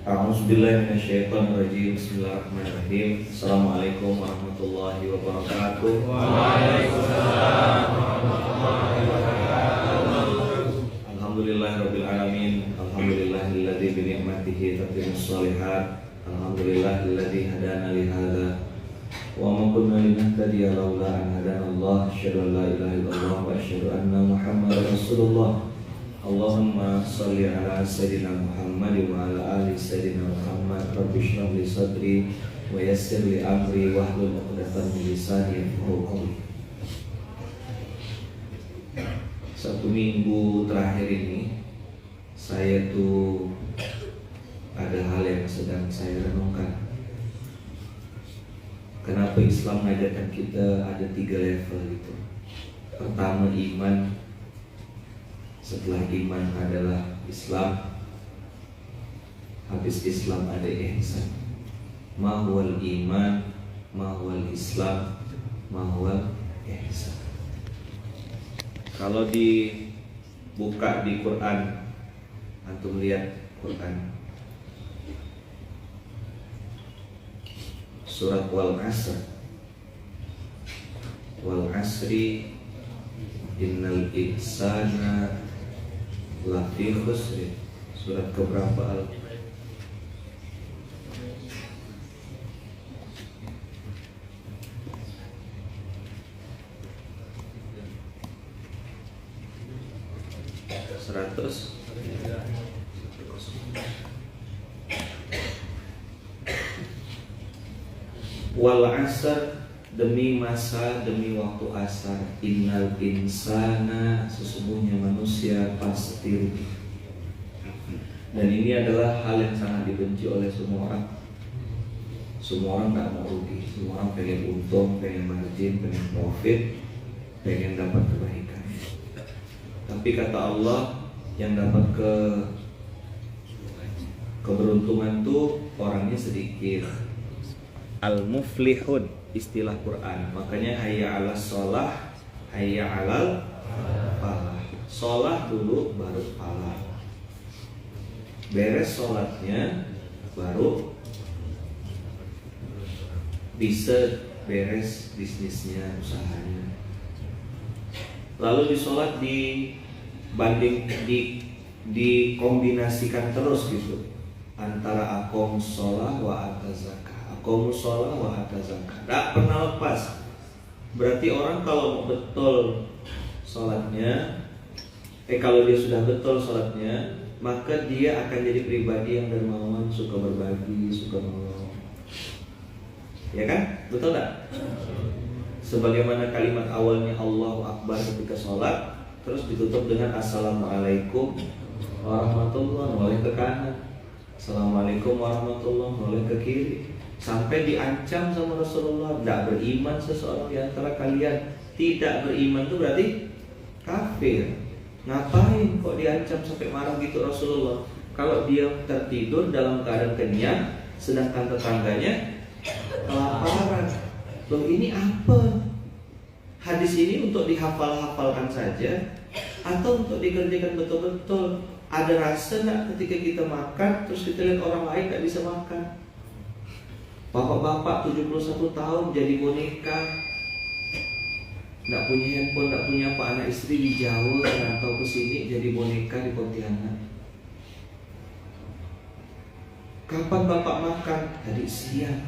A'udzubillahi minasyaitonirrajim. Bismillahirrahmanirrahim. Assalamualaikum warahmatullahi wabarakatuh. Waalaikumsalam warahmatullahi wabarakatuh. Alhamdulillahirabbil alamin. Alhamdulillahilladzi bi ni'matihi tatimmus shalihat. Alhamdulillahilladzi hadana li hadza wa ma kunna linahtadiya laula an hadana Allah. Asyhadu an la ilaha illallah wa asyhadu anna Muhammadar Rasulullah. Allahumma sholli ala sayyidina Muhammad wa ala ali sayyidina Muhammad. Rabbi shrah li sadri wa yassir li amri wahlul 'uqdatam min lisani yafqahu qawli. Satu minggu terakhir ini saya tuh ada hal yang sedang saya renungkan. Kenapa Islam mengajarkan kita ada 3 level gitu. Pertama iman. Setelah iman adalah Islam. Habis Islam ada ihsan. Mahwal iman, mahwal Islam, mahwal ihsan. Kalau dibuka di Quran, antum lihat Quran surat Wal Asr. Wal asri innal insana lafi khusr. Surat keberapa al? Seratus. Wal asr, demi masa, demi waktu asar. Innal insana, sesungguhnya manusia pasti rugi. Dan ini adalah hal yang sangat dibenci oleh semua orang. Semua orang gak mau rugi. Semua orang pengen untung, pengen margin, pengen profit, pengen dapat kebaikan. Tapi kata Allah, yang dapat keberuntungan tuh orangnya sedikit. Al-muflihun, istilah Quran. Makanya hayya 'alas shalah, hayya 'alal falah. Shalah dulu baru falah. Beres sholatnya baru bisa beres bisnisnya, usahanya. Lalu di sholat dikombinasikan terus gitu antara aqom sholah wa ata zakah. Aqom sholah wa ata zakah, tidak pernah lepas. Berarti orang kalau betul sholatnya, kalau dia sudah betul sholatnya, maka dia akan jadi pribadi yang dermawan, suka berbagi, suka menolong. Ya kan? Betul tak? Sebagaimana kalimat awalnya Allahu Akbar ketika sholat, terus ditutup dengan Assalamualaikum warahmatullahi, oleh ke kanan. Assalamualaikum warahmatullahi, oleh ke kiri. Sampai diancam sama Rasulullah, tidak beriman seseorang di antara kalian. Tidak beriman itu berarti kafir. Ngapain kok diancam sampai marah gitu Rasulullah? Kalau dia tertidur dalam keadaan kenyang, sedangkan tetangganya kelaparan. Loh, ini apa? Hadis ini untuk dihafal-hafalkan saja atau untuk dikerjakan betul-betul? Ada rasa nggak ketika kita makan terus kita lihat orang lain nggak bisa makan? Bapak-bapak 71 tahun jadi boneka, nggak punya handphone, nggak punya apa, anak istri di Jawa atau ke sini jadi boneka di Pontianak. Kapan bapak makan? Tadi siang.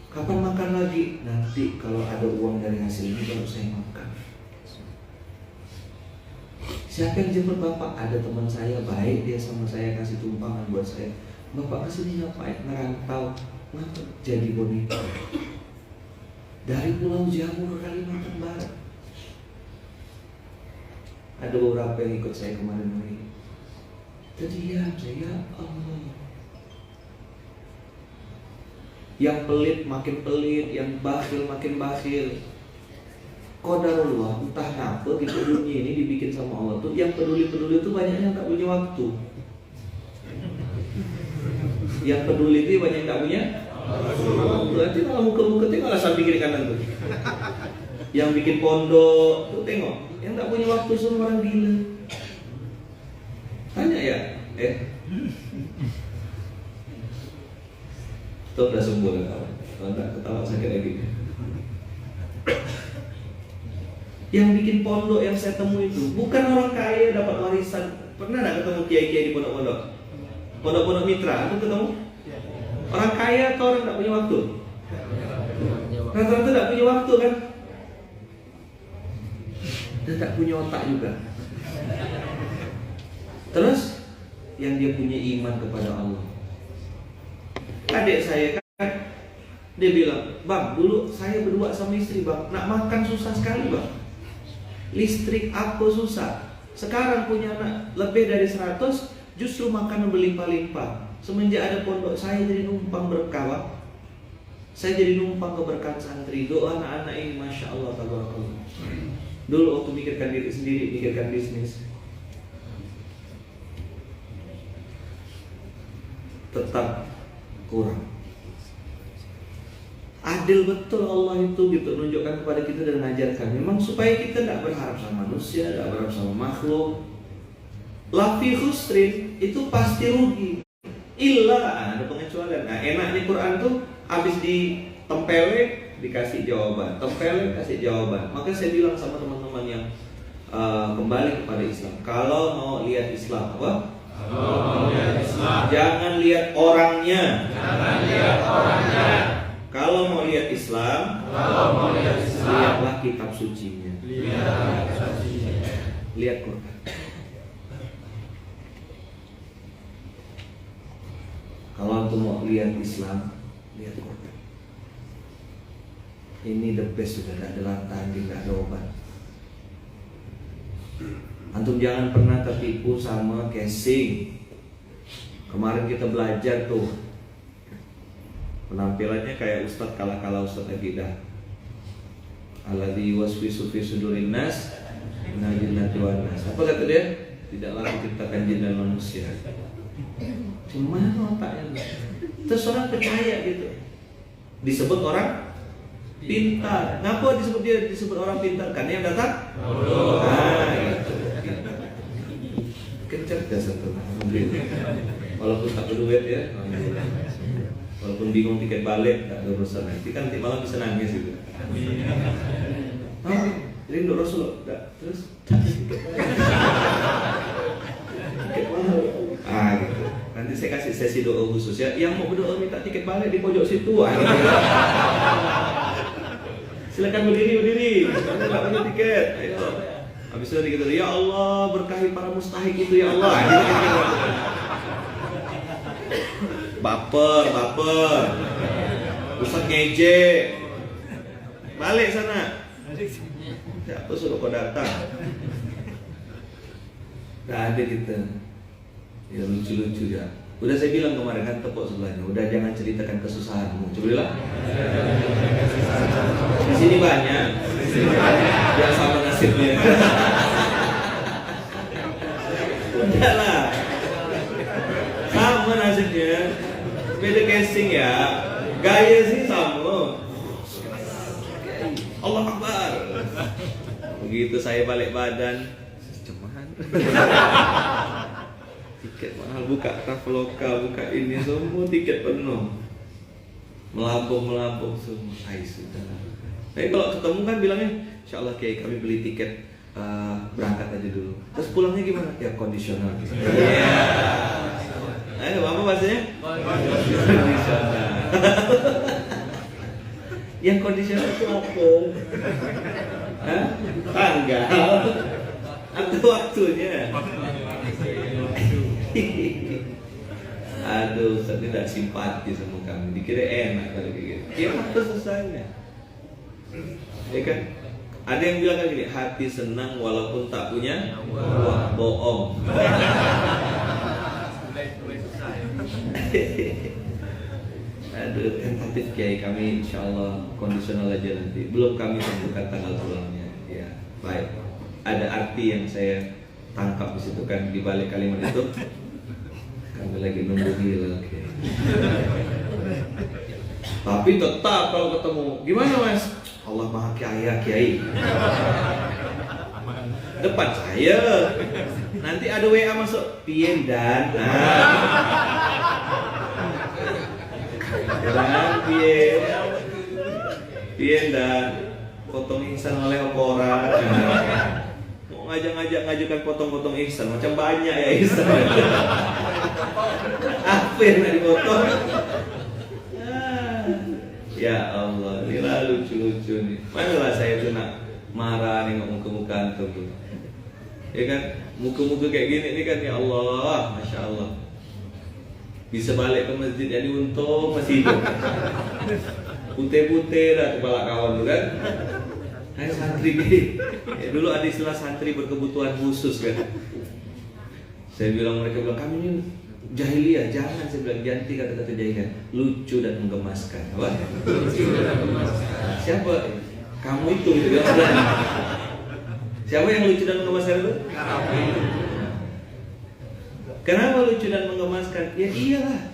Kapan makan lagi? Nanti kalau ada uang dari hasil ini baru saya makan. Siapa yang jemput bapak? Ada teman saya, baik dia sama saya, kasih tumpangan buat saya. Bapak kesini ngapain? Ngerantau. Ngapa jadi boneka? Dari Pulau Jawa ke Kalimantan Barat. Ada beberapa yang ikut saya kemarin-kemarin. Terdiam saya, Allah. Yang pelit makin pelit, yang bakhil makin bakhil. Qadarullah, entah kenapa gitu dunia ini dibikin sama Allah tuh. Yang peduli-peduli tuh banyak yang tak punya waktu. Yang peduli itu banyak yang tak punya. Berarti kalau muka-muka tengok lah samping kiri kanan tuh. Yang bikin pondok tuh tengok, yang tak punya waktu semua orang gila. Tanya ya, Tuh udah sembuh lah kawan. Kalau nggak ketawa sakit lagi. Yang bikin pondok yang saya temui itu bukan orang kaya dapat warisan. Pernah nggak ketemu kiai-kiai di pondok-pondok? Pondok-pondok mitra, itu ketemu? Orang kaya atau orang nggak punya waktu? Rata-rata nggak punya waktu kan? Dan nggak punya otak juga. Terus yang dia punya iman kepada Allah. Adik saya kan, dia bilang, bang, dulu saya berdua sama istri bang, nak makan susah sekali bang. Listrik apa susah. Sekarang punya anak lebih dari 100, justru makan berlimpah-limpah. Semenjak ada pondok, saya jadi numpang berkah bang. Saya jadi numpang keberkahan santri. Doa anak-anak ini, masya Allah, tabarakallah. Dulu waktu mikirkan diri sendiri, mikirkan bisnis, tetap kurang. Adil betul Allah itu gitu, menunjukkan kepada kita dan mengajarkan. Memang supaya kita tidak berharap sama manusia, tidak berharap sama makhluk. Lafi khusrin, itu pasti rugi. Illa, ada pengecualian. Nah, enaknya Quran tuh habis ditempelin dikasih jawaban, tempelin kasih jawaban. Maka saya bilang sama teman-teman yang kembali kepada Islam, kalau mau lihat Islam apa? Jangan lihat orangnya. Kalau mau lihat Islam, lihatlah kitab sucinya. Lihat Quran. Kalau antum mau lihat Islam, lihat Quran. Ini the best, sudah tidak ada lantaran, tidak ada obat. Antum jangan pernah tertipu sama casing. Kemarin kita belajar tuh, penampilannya kayak Ustadz kala-kala Ustadz Aqidah. Alladzi waswisu fi sudurin nas minal jinnati wan nas. Apa kata dia? Tidaklah diciptakan jin dan manusia. Cuma otaknya. Terus orang percaya gitu. Disebut orang pintar. Ngapa disebut orang pintar? Karena yang datang nah, gitu. Kecerdas satu. Walaupun tak berduit ya. Walaupun bingung tiket balik, tak ada urusan. Nanti kan nanti malam bisa nangis gitu. Rindu Rasul, terus tiket mahal. Gitu. Nanti saya kasih sesi doa khusus ya. Yang mau berdoa minta tiket balik di pojok situ. Gitu. Silakan berdiri. Karena nggak punya tiket. Ayo. Habis itu kita ya Allah berkahi para mustahik itu ya Allah. Gitu. Baper. Ustaz ngejek. Balik sana. Siapa suruh kau datang? Gak ada kita. Ya lucu-lucu ya. Udah saya bilang kemarin kan tepuk sebelahnya. Udah jangan ceritakan kesusahanmu. Coba bilang. Di sini banyak. Biar sama nasibnya. Udah lah. Sama nasibnya. Beda casing ya. Gaya sih sama. Allah Akbar. Begitu saya balik badan, cuman tiket mahal, buka Traveloka, buka ini semua tiket penuh, melambung semua. Sudah. Tapi kalau ketemu kan bilangnya, insya Allah Kiai kami beli tiket berangkat aja dulu. Terus pulangnya gimana? Ya kondisional. Apa bahasanya? Kondisional. Yang kondisional itu apa? Tanggal atau waktunya? Aduh, saya tidak simpati sama kami. Dikira enak kalau kayak gitu. Ya apa susahnya? Ya kan? Ada yang bilang kan gini, hati senang walaupun tak punya wah, bohong. Aduh, tentatif Kiai, kami insya Allah kondisional aja nanti. Belum kami tentukan tanggal pulangnya. Ya, baik. Ada arti yang saya tangkap di situ kan di balik kalimat itu. Kami lagi nunggu hilal. Tapi tetap kalau ketemu, gimana Mas? Allah Maha Kaya Kiai. Depan saya. Nanti ada WA masuk, piye dan. Jangan piye ndak potong ihsan oleh orang. Mau ngajak-ngajak ngajukan potong-potong ihsan macam banyak ya ihsan. Apa yang nak dipotong? Ya Allah, ini lucu-lucu nih. Manalah saya tuh nak marah nih muka-muka antum tuh. Ya kan, muka-muka kayak gini nih kan, ya Allah, Masya Allah. Bisa balik ke masjid, jadi untung masih hidup. Putih-putih dah kepala kawan tuh kan. Hai santri nih. Ya, dulu ada istilah santri berkebutuhan khusus kan. Saya bilang, mereka bilang, kami ini jahiliyah, jangan, saya bilang ganti kata-kata jahiliyah, lucu dan menggemaskan. Apa? Lucu dan menggemaskan. Siapa? Kamu itu gitu kan? Siapa yang lucu dan menggemaskan itu? Kamu. Kenapa lucu dan menggemaskan? Ya iyalah.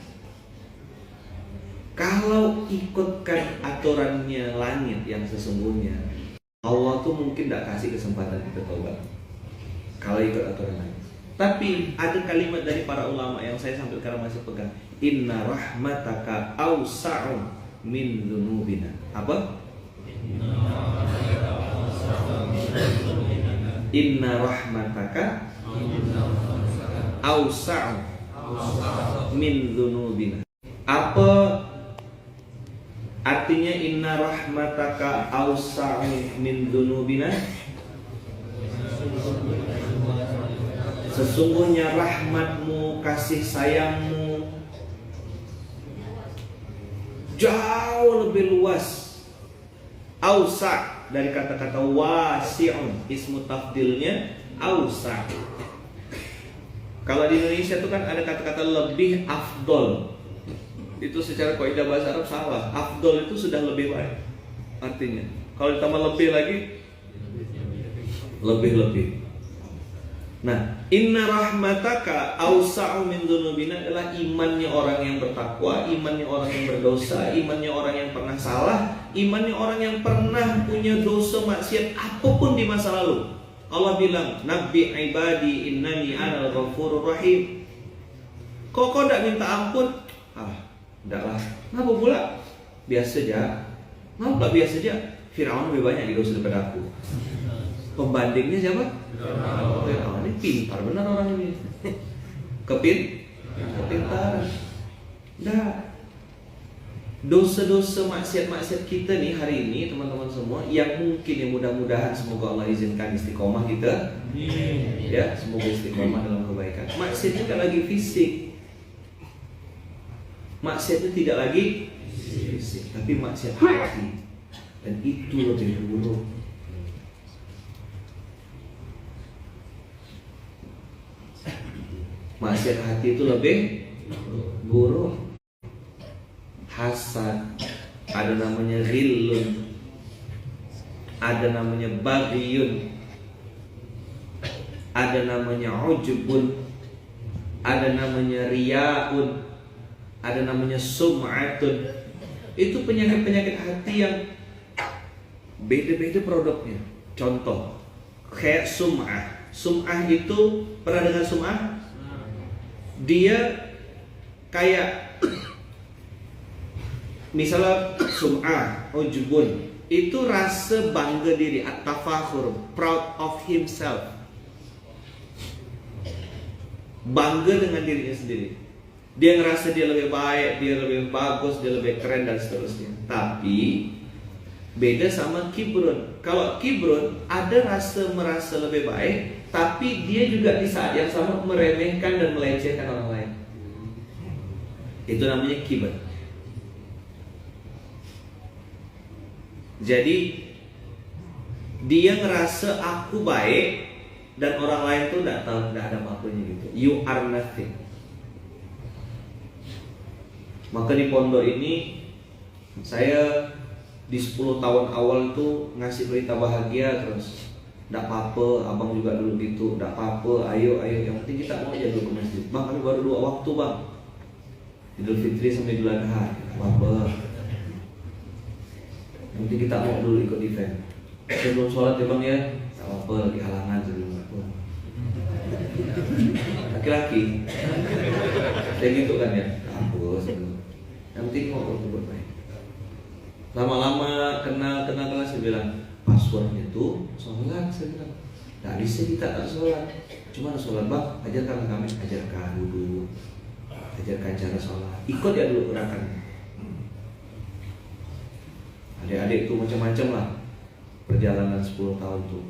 Kalau ikutkan aturannya langit yang sesungguhnya, Allah tuh mungkin tidak kasih kesempatan kita tobat. Kalau ikut aturan langit. Tapi ada kalimat dari para ulama yang saya sampai sekarang masih pegang. Inna rahmataka awsa'u min dzunubina. Apa? Inna rahmataka awsa'u min dzunubina. Apa artinya inna rahmataka awsa'u min dzunubina? Sesungguhnya rahmatmu, kasih sayangmu jauh lebih luas. Ausa dari kata-kata wasi'un, ismu tafdilnya ausa. Kalau di Indonesia itu kan ada kata-kata lebih afdol. Itu secara kaidah bahasa Arab salah. Afdol itu sudah lebih baik artinya. Kalau ditambah lebih lagi lebih. Nah, inna rahmataka awsa'u min dzunubina adalah imannya orang yang bertakwa, imannya orang yang berdosa, imannya orang yang pernah salah, imannya orang yang pernah punya dosa maksiat apapun di masa lalu. Allah bilang, "Nabbi ibadi innani anal ghafurur rahim." Kok enggak minta ampun? Enggak lah. Kenapa pula? Biasa aja. Kenapa biasa aja? Firaun lebih banyak di dosa daripada aku. Pembandingnya siapa? Firaun. Ini pintar benar orang ini. Kepintaran. Nah, dosa-dosa maksiat-maksiat kita nih hari ini teman-teman semua, yang mungkin yang mudah-mudahan semoga Allah izinkan istiqomah kita. Ya, semoga istiqomah dalam kebaikan. Maksiat itu lagi fisik. Maksiat itu tidak lagi fisik, tapi maksiat hati. Dan itu lebih buruk. Maksiat hati itu lebih buruk. Hasad, ada namanya ghillun, ada namanya baghiyun, ada namanya ujubun, ada namanya riyaun, ada namanya sum'atun. Itu penyakit-penyakit hati yang beda-beda produknya. Contoh, kayak sum'ah. Sum'ah itu, pernah dengar sum'ah? Dia kayak misalnya sum'ah, ujubun, itu rasa bangga diri, at-tafakhur, proud of himself, bangga dengan dirinya sendiri. Dia ngerasa dia lebih baik, dia lebih bagus, dia lebih keren dan seterusnya. Tapi beda sama kibrun. Kalau kibrun ada rasa merasa lebih baik, tapi dia juga di saat yang sama meremehkan dan melecehkan orang lain. Itu namanya kibr. Jadi dia ngerasa aku baik dan orang lain tuh nggak tahu, nggak ada apa-apanya gitu. You are nothing. Maka di pondok ini saya di 10 tahun awal tuh ngasih berita bahagia terus. Nggak apa-apa, abang juga dulu gitu. Nggak apa-apa, ayo, yang penting kita mau aja dulu ke masjid. Bang, kami baru 2 waktu bang, Idul Fitri sampai Idul Adha. Nggak apa-apa, nanti kita mau dulu ikut event. Sebelum sholat ya bang ya, nggak apa-apa, lagi halangan sebelum aku. Laki-laki, saya gitu kan ya, apa sebelum. Yang penting mau berbuat baik. Lama-lama kenal saya bilang passwordnya itu sholat. Saya bilang nggak bisa kita tak sholat. Cuma sholat bang, ajarkan kami, ajarkan wudhu, ajarkan cara sholat. Ikut ya dulu gerakannya. Adik-adik itu macam-macam lah perjalanan 10 tahun tuh.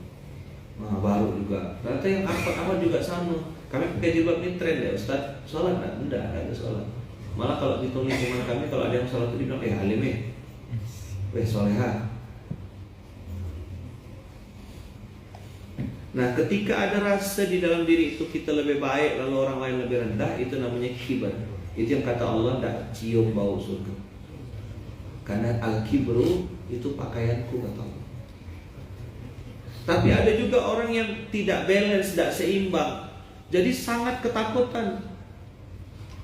Nah, baru juga. Ternyata yang apa juga sama. Kami pakai jilbab ini tren ya Ustaz. Sholat enggak ada sholat. Malah kalau di lingkungan kami kalau ada yang sholat itu dibilang alim ya. Soleha. Nah, ketika ada rasa di dalam diri itu kita lebih baik lalu orang lain lebih rendah, itu namanya kibar. Itu yang kata Allah tidak cium bau surga. Karena al-kibru itu pakaianku kata Allah. Tapi ada juga orang yang tidak balance, tidak seimbang. Jadi sangat ketakutan.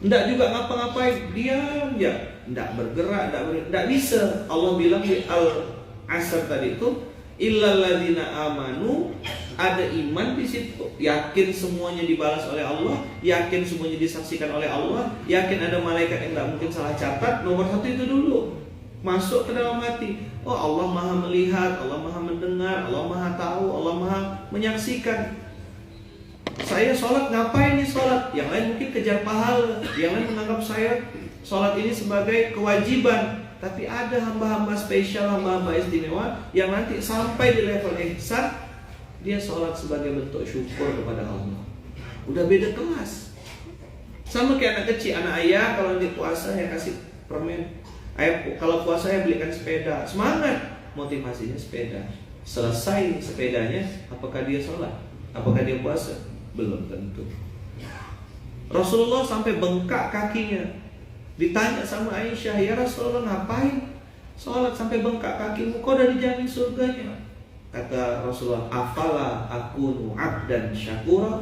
Tidak juga ngapa-ngapain, diam ya, tidak bergerak, tidak bisa. Allah bilang di Al-Asr tadi itu, illal ladzina amanu, ada iman di situ, yakin semuanya dibalas oleh Allah, yakin semuanya disaksikan oleh Allah, yakin ada malaikat yang tidak mungkin salah catat. Nomor satu itu dulu masuk ke dalam hati. Oh, Allah Maha melihat, Allah Maha mendengar, Allah Maha tahu, Allah Maha menyaksikan. Saya sholat, ngapain nih sholat? Yang lain mungkin kejar pahala, yang lain menganggap saya sholat ini sebagai kewajiban. Tapi ada hamba-hamba spesial, hamba-hamba istimewa yang nanti sampai di level ihsan, dia sholat sebagai bentuk syukur kepada Allah. Udah beda kelas. Sama kayak anak kecil, anak ayah kalau di puasa ya kasih permen. Ayah kalau puasa ya belikan sepeda. Semangat, motivasinya sepeda. Selesai sepedanya, apakah dia sholat? Apakah dia puasa? Belum tentu. Rasulullah sampai bengkak kakinya. Ditanya sama Aisyah, ya Rasulullah ngapain sholat sampai bengkak kakimu? Kau udah dijamin surganya. Kata Rasulullah, afala akunu abdan syakura?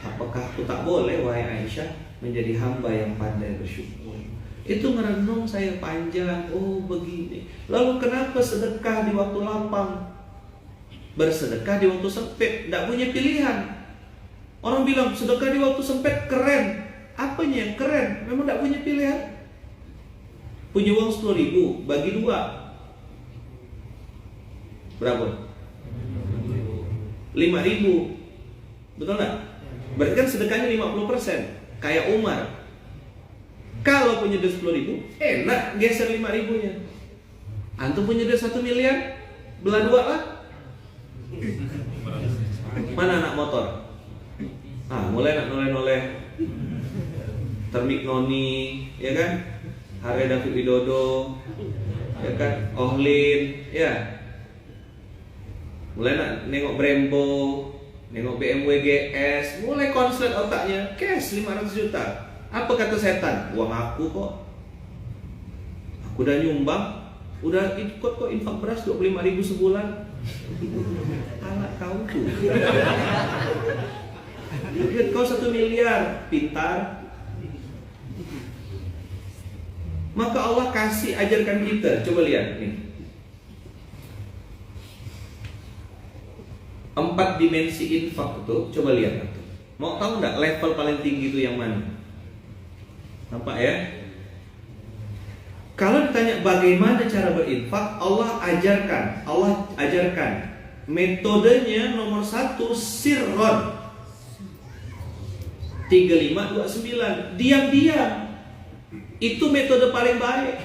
Apakah aku tak boleh wahai Aisyah menjadi hamba yang pandai bersyukur? Itu merenung saya panjang. Oh begini. Lalu kenapa sedekah di waktu lapang? Bersedekah di waktu sempit, tidak punya pilihan. Orang bilang sedekah di waktu sempit keren. Apanya yang keren? Memang tidak punya pilihan. Punya uang 10.000, bagi 2 berapa? 5.000. Betul nggak? Berarti kan sedekahnya 50%. Kayak Umar. Kalau punya duit 10.000, enak geser 5.000-nya. Antum punya duit 1 miliar, belah 2 lah. Mana anak motor? Mulai nak noleh-noleh Termik Noni, ya kan? Harga David Widodo, ya kan? Ohlin, ya. Mulai nak nengok Brembo, nengok BMW GS, mulai konslet otaknya, cash 500 juta. Apa kata setan? Uang aku kok. Aku udah nyumbang, udah ikut kok infak beras 25.000 sebulan. Anak kau tuh. Duit kau 1 miliar, pintar. Maka Allah kasih ajarkan kita. Coba lihat nih. 4 dimensi infak itu, coba lihat. Mau tahu nggak level paling tinggi itu yang mana? Nampak ya? Kalau ditanya bagaimana cara berinfak, Allah ajarkan metodenya. Nomor 1 sirron 3529, diam-diam. Itu metode paling baik.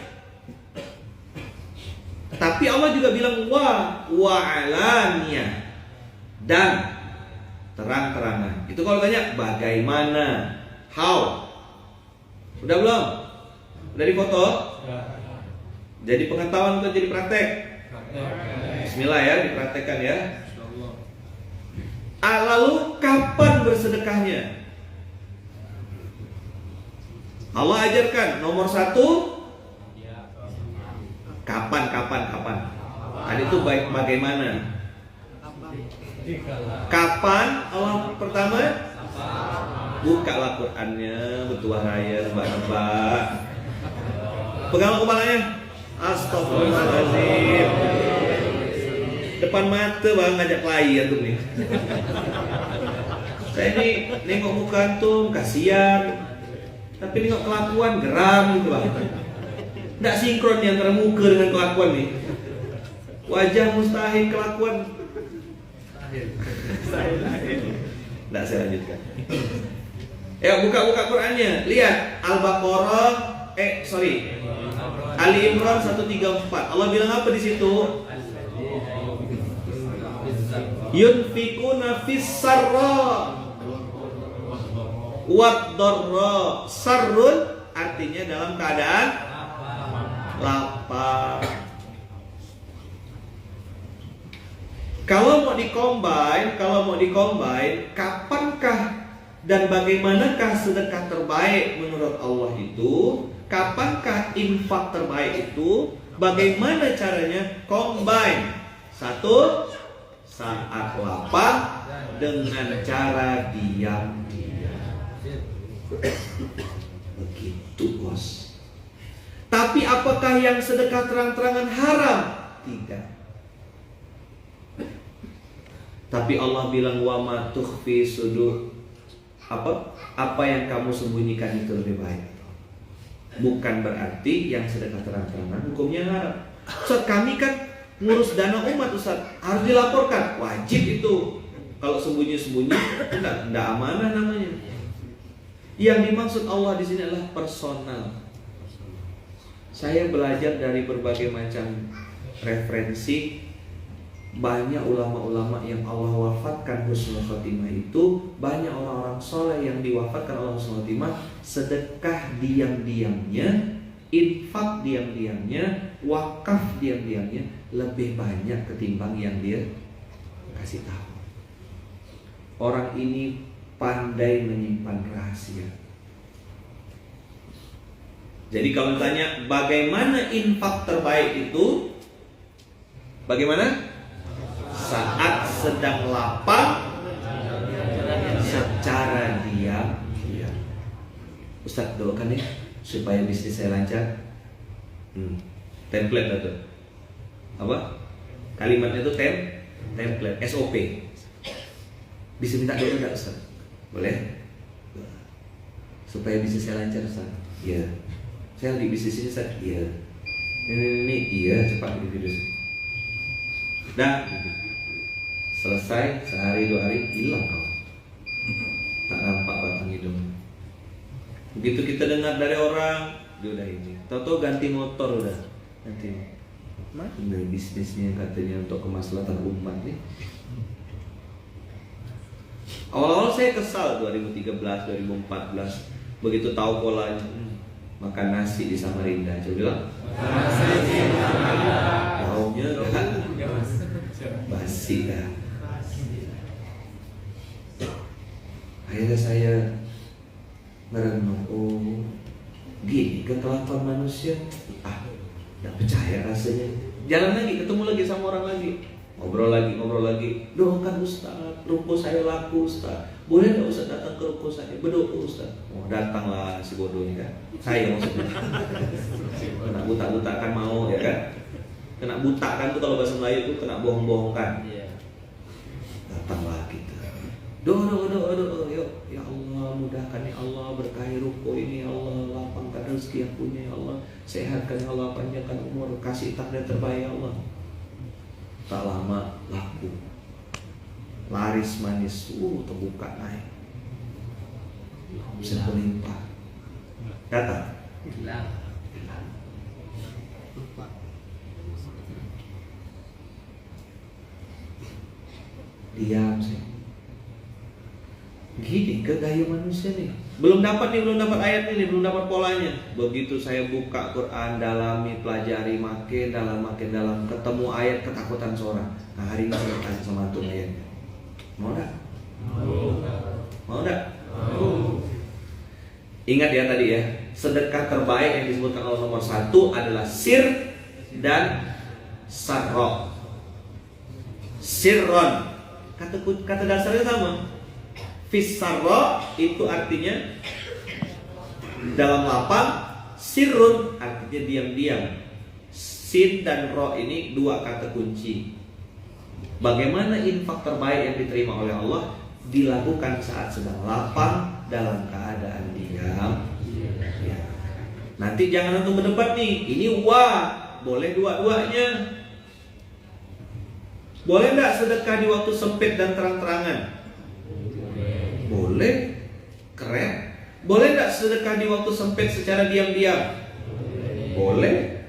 Tapi Allah juga bilang wa'alaniyah, dan terang-terangan. Itu kalau tanya bagaimana, how, udah belum? Udah difoto? Jadi pengetahuan atau jadi praktek? Bismillah ya, dipraktekkan ya. Lalu kapan bersedekahnya? Allah ajarkan nomor 1, kapan. Tadi itu baik bagaimana? Kapan? Allah pertama bukalah Qur'annya, bertuah raya, nebak-nebak. Pegang kepalanya. Astagfirullahaladzim. Depan mata bang ngajak klien tuh nih. Saya ini nengok muka antum kasihan, tapi nengok kelakuan geram gitu bang. Nggak sinkron nih antara muka dengan kelakuan nih. Wajah mustahil, kelakuan nggak, saya lanjutkan. Buka Qurannya. Lihat Al-Baqarah, Ali Imran 134. Allah bilang apa di situ? Yunfikuna fis sarra wad dharra. Sarrun artinya dalam keadaan lapar. Kalau mau dicombine, kapankah dan bagaimanakah sedekah terbaik menurut Allah itu? Kapankah infak terbaik itu? Bagaimana caranya? Combine. Satu, saat lapar dengan cara diam-diam. Begitu, bos. Tapi apakah yang sedekah terang-terangan haram? Tidak. Tapi Allah bilang wa ma tukhfi sudur. Apa yang kamu sembunyikan itu lebih baik. Bukan berarti yang sedekah terang-terangan hukumnya haram. Ustaz, kami kan ngurus dana umat, Ustaz, harus dilaporkan. Wajib itu. Kalau sembunyi-sembunyi enggak amanah namanya. Yang dimaksud Allah di sini adalah personal. Saya belajar dari berbagai macam referensi. Banyak ulama-ulama yang Allah wafatkan husnul khotimah itu, banyak orang-orang soleh yang diwafatkan Allah husnul khotimah, sedekah diam-diamnya, infak diam-diamnya, wakaf diam-diamnya lebih banyak ketimbang yang dia kasih tahu. Orang ini pandai menyimpan rahasia. Jadi kalau ditanya bagaimana infak terbaik itu, bagaimana? Saat sedang lapar secara diam. Ustaz, doakan ya supaya bisnis saya lancar. Template itu apa? Kalimatnya itu template, SOP. Bisa minta doa enggak, Ustaz? Boleh? Supaya bisnis saya lancar, Ustaz. Iya. Saya lagi bisnis ini, Ustaz. Iya. Ini iya, cepat gitu. Dah. Selesai, sehari 2 hari hilang kau. Tak nampak batang hidung. Begitu kita dengar dari orang, dia udah ini. Tahu-tahu ganti motor udah. Ganti. Mana bisnisnya katanya untuk kemaslahatan umat nih. Awal-awal saya kesal 2013, 2014. Begitu tahu polanya, makan nasi di Samarinda. Saya bilang, baunya basi dah. Akhirnya saya merenung, gini kekelakuan manusia. Gak percaya rasanya. Jalan lagi, ketemu lagi sama orang lagi, ngobrol lagi. Doakan Ustaz, ruko saya laku Ustaz. Boleh gak Ustaz datang ke ruko saya? Berdoa Ustaz. Datanglah si bodoh ini kan. Saya maksudnya. Kena buta-buta kan mau ya kan. Kena buta kan tuh kalau bahasa Melayu tuh kena bohong-bohongkan. Datanglah kita. Doa. Yuk, ya Allah mudahkan ya Allah, berkahi ruko ini ya Allah, lapangkan rezeki yang punya ya Allah, sehatkan ya Allah, panjangkan umur, kasih takdir terbaik ya Allah. Tak lama laku, laris manis, terbuka naik, bisa berlimpah. Datang. Diam sih. Gini ke gaya manusia nih. Belum dapat ayat ini, belum dapat polanya. Begitu saya buka Quran, dalami, pelajari, makin dalam, ketemu ayat ketakutan seorang. Nah hari ini saya tanya sama antum ayatnya. Mau enggak? Mau enggak? Ingat ya tadi ya, sedekah terbaik yang disebutkan Allah nomor 1 adalah sir dan sarro. Sirron, kata dasarnya sama. Fisarro itu artinya dalam lapang, sirrun artinya diam-diam. Sin dan ro ini 2 kata kunci. Bagaimana infak terbaik yang diterima oleh Allah? Dilakukan saat sedang lapang dalam keadaan diam. Ya. Nanti jangan antum berdebat nih, ini boleh dua-duanya. Boleh nggak sedekah di waktu sempit dan terang-terangan? Boleh. Keren. Boleh nggak sedekah di waktu sempit secara diam-diam? Boleh.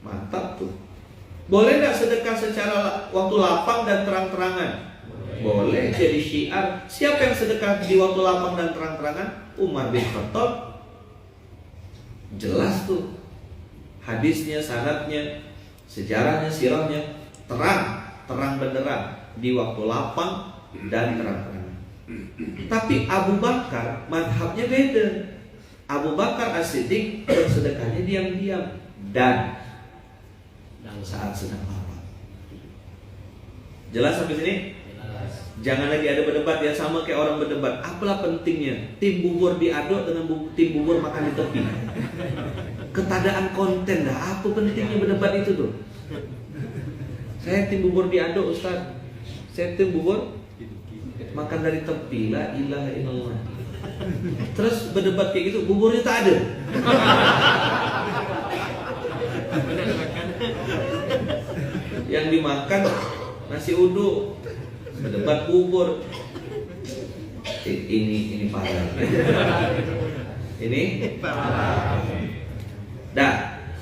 Mantap tuh. Boleh nggak sedekah secara waktu lapang dan terang-terangan? Boleh. Jadi syiar. Siapa yang sedekah di waktu lapang dan terang-terangan? Umar bin Khattab. Jelas tuh hadisnya, sanadnya, sejarahnya, sirahnya terang benderang di waktu lapang dan terang-terangan. Tapi Abu Bakar madhabnya beda. Abu Bakar As-Siddiq bersedekahnya diam-diam dan saat sedang lapar. Jelas sampai sini? Jangan lagi ada berdebat ya, sama kayak orang berdebat. Apalah pentingnya tim bubur diaduk dengan tim bubur makan di tepi? Ketadaan konten dah. Apa pentingnya berdebat itu tuh? Saya tim bubur diaduk, Ustaz. Saya tim bubur makan dari tepi. La ilaha illallah. Terus berdebat kayak gitu, buburnya tak ada. Yang dimakan nasi uduk. Berdebat bubur. Ini parah. Ini parah. Dah,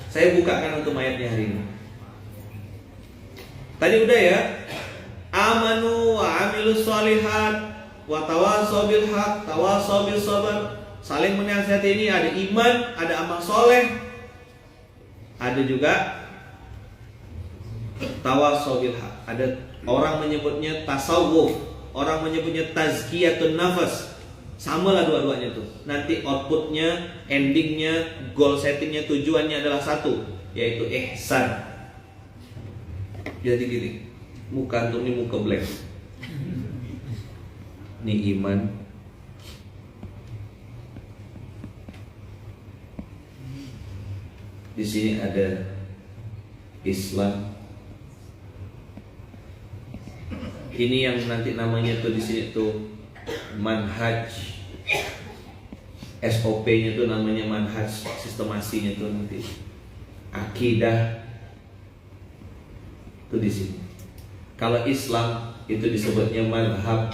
saya bukakan untuk ayatnya hari ini. Tadi udah ya. Amanu wa amilus sholihat wa tawasaw bil haq, tawasaw bil sabar. Saling menasihati ini ada iman, ada amal soleh, ada juga tawasaw bil haq. Ada orang menyebutnya tasawuf, orang menyebutnya tazkiyatun nafas. Sama lah dua-duanya tuh. Nanti outputnya, endingnya, goal settingnya, tujuannya adalah satu, yaitu ihsan. Jadi gini, muka antum ini muka black. Ini iman. Di sini ada Islam. Ini yang nanti namanya tuh di sini tuh manhaj, SOP-nya tuh namanya manhaj, sistemasinya tuh nanti akidah tuh di sini. Kalau Islam itu disebutnya madhab.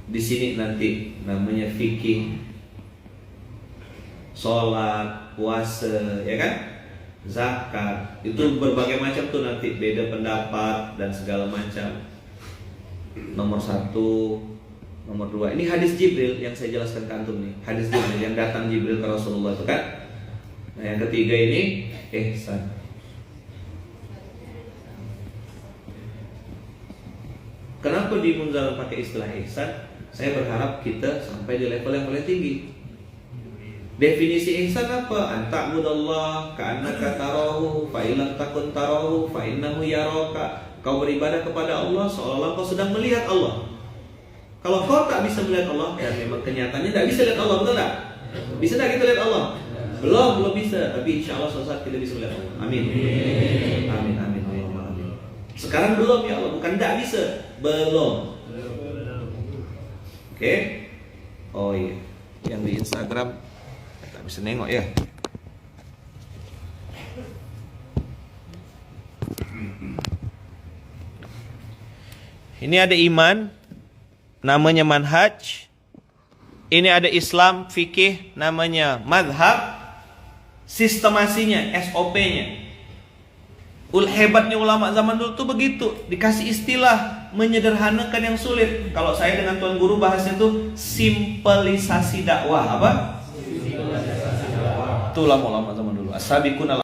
Di sini nanti namanya fikih, sholat, puasa, ya kan? Zakat, itu berbagai macam tuh nanti beda pendapat dan segala macam. Nomor 1, nomor 2. Ini hadis Jibril yang saya jelaskan ke antum nih. Hadis Jibril yang datang Jibril ke Rasulullah itu kan. Nah yang ketiga ini ihsan. Kenapa di Munzal pakai istilah ihsan? Saya berharap kita sampai di level yang paling tinggi. Definisi ihsan apa? Anta'budallah ka'annaka tarahu fa illam takun tarahu fa innahu yaraka. Kau beribadah kepada Allah seolah-olah kau sedang melihat Allah. Kalau kau tak bisa melihat Allah, dan memang kenyataannya tak bisa lihat Allah, betul tak? Bisa tak kita lihat Allah? Belum bisa. Tapi insya Allah suatu saat kita bisa melihat Allah. Amin. Amin, amin, Allahumma amin. Sekarang belum ya Allah, bukan tak bisa, belum. Oke? Oh iya, yang di Instagram tak bisa nengok ya. Ini ada iman, namanya manhaj. Ini ada Islam, fikih, namanya madhab. Sistemasinya, SOP-nya. Hebatnya ulama zaman dulu tuh begitu. Dikasih istilah, menyederhanakan yang sulit. Kalau saya dengan Tuan Guru bahasnya tuh simplisasi dakwah. Apa? Itu ulama-ulama zaman dulu. As-sabiqun al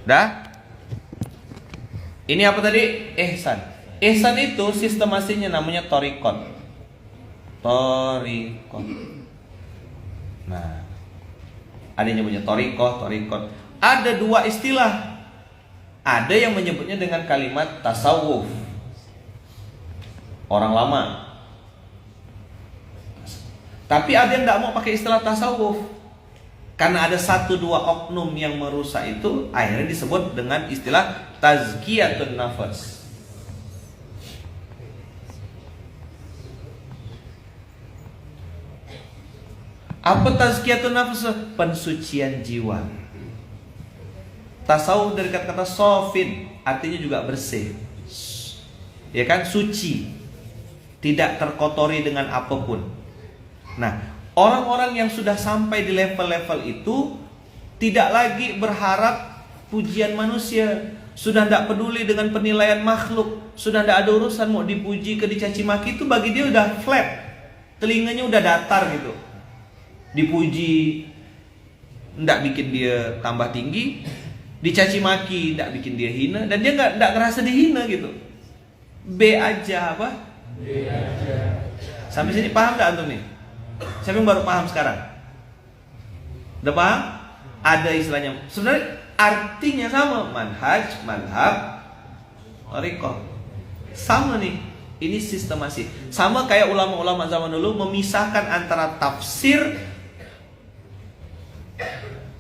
dah? Ini apa tadi? Ihsan. Ihsan itu sistemasinya namanya thariqat. Thariqat. Nah, ada yang nyebutnya thariqat. Ada dua istilah. Ada yang menyebutnya dengan kalimat tasawuf. Orang lama. Tapi ada yang tidak mau pakai istilah tasawuf. Karena ada 1-2 oknum yang merusak itu, akhirnya disebut dengan istilah tazkiyatun nafas. Apa tazkiyatun nafs? Pensucian jiwa. Tasawuf dari kata-kata sofin, artinya juga bersih. Ya kan, suci. Tidak terkotori dengan apapun. Nah, orang-orang yang sudah sampai di level-level itu tidak lagi berharap pujian manusia. Sudah tidak peduli dengan penilaian makhluk. Sudah tidak ada urusan mau dipuji ke dicaci maki, itu bagi dia udah flat. Telinganya udah datar gitu. Dipuji tidak bikin dia tambah tinggi, dicaci maki tidak bikin dia hina, dan dia nggak ngerasa dihina gitu. B aja apa? B aja. Sampai sini paham nggak antum nih? Siapa yang baru paham sekarang? Udah paham? Ada istilahnya. Sebenarnya artinya sama, manhaj, madhab, thariqah. Sama nih. Ini sistemasi. Sama kayak ulama-ulama zaman dulu memisahkan antara tafsir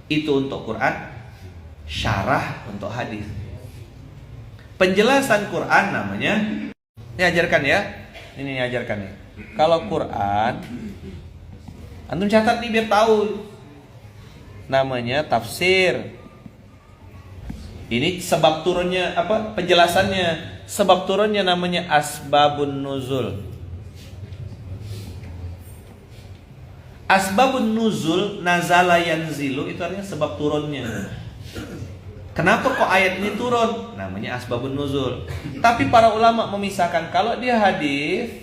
itu untuk Quran, syarah untuk hadis. Penjelasan Quran namanya, ini ajarkan ya. Ini ajarkan nih. Kalau Quran, antum catat nih biar tahu. Namanya tafsir. Ini sebab turunnya apa? Penjelasannya. Sebab turunnya namanya asbabun nuzul. Asbabun nuzul, nazala yanzilu, itu artinya sebab turunnya. Kenapa kok ayat ini turun? Namanya asbabun nuzul. Tapi para ulama memisahkan, kalau dia hadis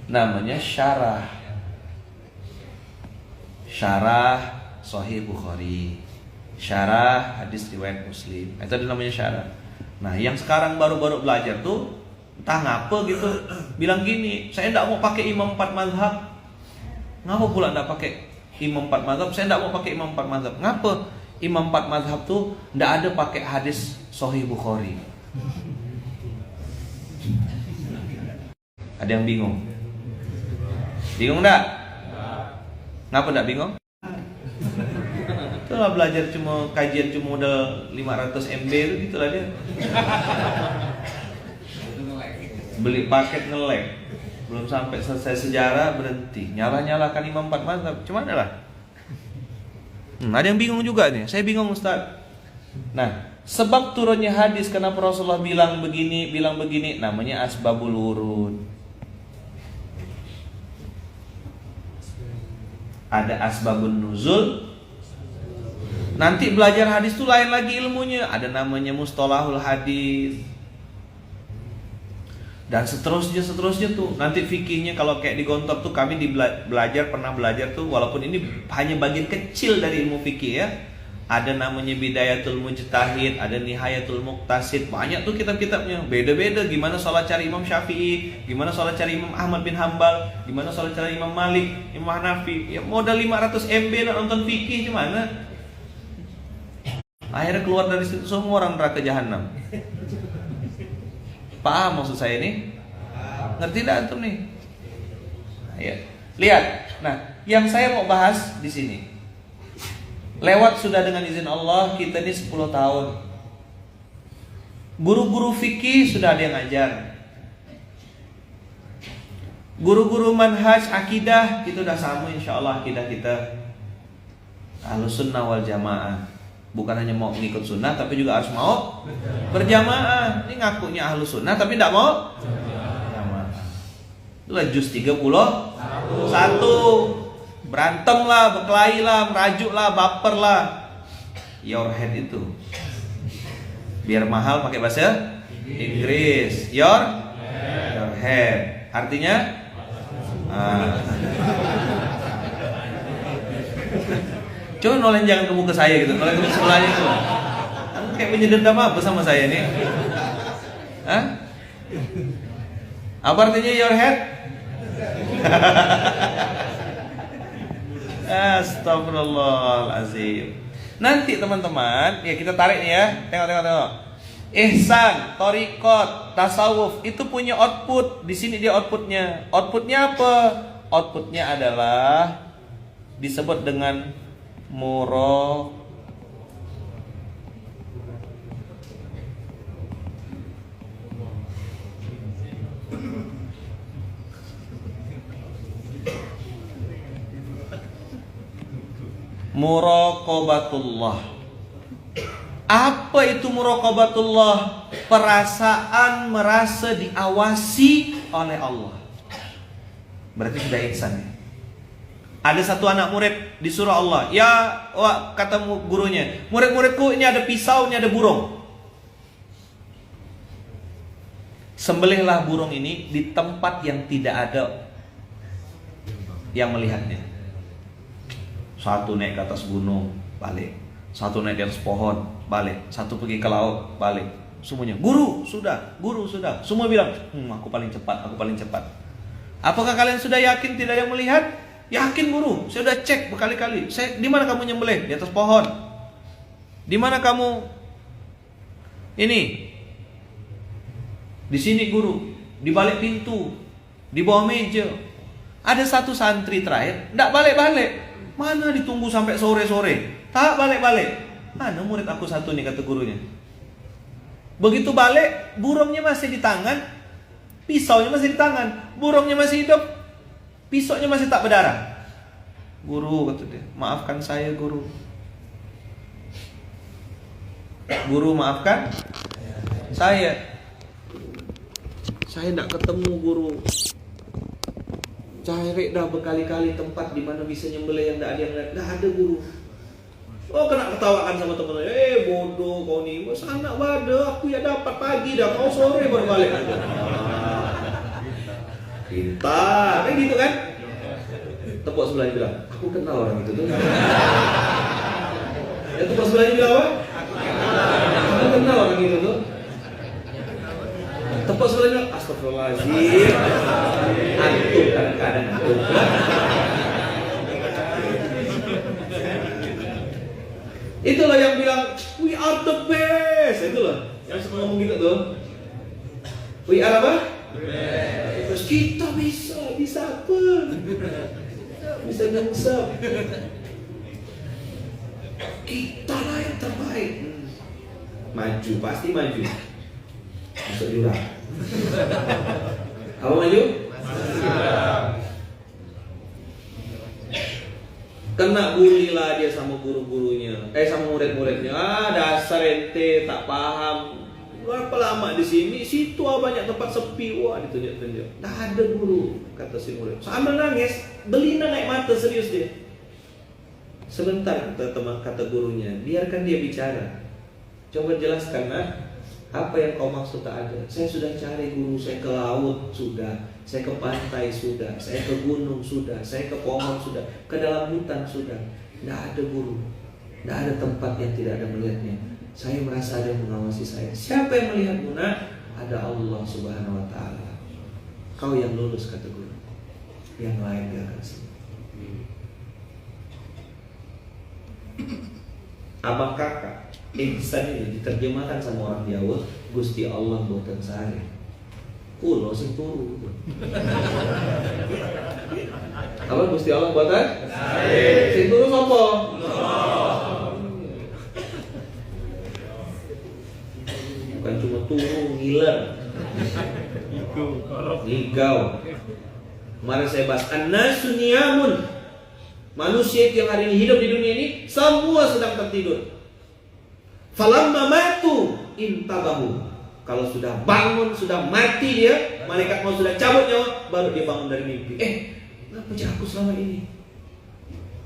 namanya syarah. Syarah Sahih Bukhari, syarah hadis riwayat Muslim. Itu namanya syarah. Nah, yang sekarang baru-baru belajar tuh entah ngapa gitu, bilang gini, saya tidak mau pakai imam 4 mazhab. Ngapa pula tidak pakai imam 4 mazhab? Saya tidak mau pakai imam 4 mazhab. Ngapa? Imam 4 mazhab tuh tidak ada pakai hadis Sahih Bukhari. Ada yang bingung? Bingung enggak? Ngapa enggak bingung? Itulah belajar cuma kajian cuma modal 500 MB itu gitulah dia. Beli paket nge-lag, belum sampai selesai sejarah berhenti, nyala-nyalakan imam 4 mazhab. Cuma adalah ada yang bingung juga nih. Saya bingung Ustaz. Nah, sebab turunnya hadis kenapa Rasulullah bilang begini, namanya asbabul wurud. Ada asbabun nuzul. Nanti belajar hadis itu lain lagi ilmunya. Ada namanya mustalahul hadis. Dan seterusnya tuh. Nanti fikihnya kalau kayak di Gontor tuh kami pernah belajar tuh, walaupun ini hanya bagian kecil dari ilmu fikih ya. Ada namanya Bidayatul Mujtahid, ada Nihayatul Muqtasid. Banyak tuh kitab-kitabnya. Beda-beda gimana sholat cari Imam Syafi'i, gimana sholat cari Imam Ahmad bin Hambal, gimana sholat cari Imam Malik, Imam Hanafi. Ya modal 500 MB nonton fikih gimana? Akhirnya keluar dari situ semua orang neraka jahanam. Paham maksud saya ini? Ngerti tidak antum nih? Ya. Lihat. Nah, yang saya mau bahas di sini. Lewat sudah dengan izin Allah kita ini 10 tahun. Guru-guru fikih sudah ada yang ngajar. Guru-guru manhaj akidah kita udah sama insyaallah akidah kita Ahlus Sunnah wal Jamaah. Bukan hanya mau mengikut sunnah, tapi juga harus mau berjamaah. Ini ngakunya Ahlus Sunnah, tapi tidak mau berjamaah. Itulah juz 31. Berantem lah, berkelahi lah, merajuk lah, baper lah. Your head itu. Biar mahal pakai bahasa Inggris. Your head. Artinya? Coba noleh jangan ke muka saya gitu, noleh ke sebelahnya itu. Kamu kayak menyedendam apa sama saya nih? Hah? Apa artinya your head? Astagfirullahaladzim. Nanti teman-teman, ya kita tarik nih ya. Tengok. Ihsan, thariqat, tasawuf itu punya output. Di sini dia outputnya. Outputnya apa? Outputnya adalah disebut dengan Muraqabatullah. Apa itu muraqabatullah? Perasaan merasa diawasi oleh Allah. Berarti sudah ihsan ya. Ada satu anak murid disuruh Allah, kata gurunya, murid-muridku ini ada pisau, ini ada burung. Sembelihlah burung ini di tempat yang tidak ada yang melihatnya. Satu naik ke atas gunung, balik. Satu naik di atas pohon, balik. Satu pergi ke laut, balik. Semuanya, guru sudah. Semua bilang, aku paling cepat. Apakah kalian sudah yakin tidak ada yang melihat? Yakin guru, saya sudah cek berkali-kali. Di mana kamu nyembelih? Di atas pohon. Di mana kamu? Ini. Di sini guru, di balik pintu, di bawah meja. Ada satu santri terakhir, tidak balik-balik. Mana ditunggu sampai sore-sore? Tak balik-balik. Mana murid aku satu nih, kata gurunya. Begitu balik, burungnya masih di tangan, pisaunya masih di tangan, burungnya masih hidup, pisaunya masih tak berdarah. Guru, kata dia, maafkan saya guru. Guru maafkan saya. Saya tidak ketemu guru. Cari dah berkali-kali tempat di mana bisa nyembelih yang tidak ada yang lihat. Tidak ada guru. Oh, kena ketawakan sama teman-teman. Bodoh kau ni. Sana ada, aku ya dapat pagi dah. Kau sore baru balik. Pintar, kayak gitu kan? Tepuk sebelahnya bilang, aku kenal orang itu tuh. Ya, tepuk sebelahnya bilang apa? Aku kenal orang itu tuh. Tepuk sebelahnya, astagfirullahaladzim. Antum kadang-kadang antum. Itulah yang bilang we are the best. Itulah yang suka ngomong gitu tuh. We are apa? Best. Kita bisa apa? Bisa ngusap. Kita lah yang terbaik. Maju, pasti maju. Masuk jurang. Apa maju? Kena bully lah dia sama guru-gurunya, sama murid-muridnya. Dasar ente tak paham. Berapa lama di sini? Situ banyak tempat sepi. Wah, ditunjuk-tunjuk. Dah ada guru, kata si murid. Sambil nangis, belina naik mata, serius dia. Sebentar, kata gurunya, biarkan dia bicara. Coba jelaskan, apa yang kau maksud tak ada? Saya sudah cari guru, saya ke laut sudah, saya ke pantai sudah, saya ke gunung sudah, saya ke pohon sudah, ke dalam hutan sudah. Tidak ada guru, tidak ada tempat yang tidak ada melihatnya. Saya merasa ada yang mengawasi saya. Siapa yang melihatmu? Ada Allah Subhanahu Wa Taala. Kau yang lulus, kata guru. Yang lain gak akan sembuh. Abang kakak, ihsan ini diterjemahkan sama orang Jawa, Gusti Allah buatan sehari. Kulo sing turu. Apa Gusti Allah buatan? Sehari. Sing turu sapa? Bukan cuma turu, ngiler. Ngigau. Kemarin saya bahas an-nasu niyamun. Manusia yang hari ini hidup di dunia ini semua sedang tertidur. Falamma matu intabahu. Kalau sudah bangun, sudah mati dia, malaikat mau sudah cabut nyawa, baru dia bangun dari mimpi. Kenapa aku selama ini?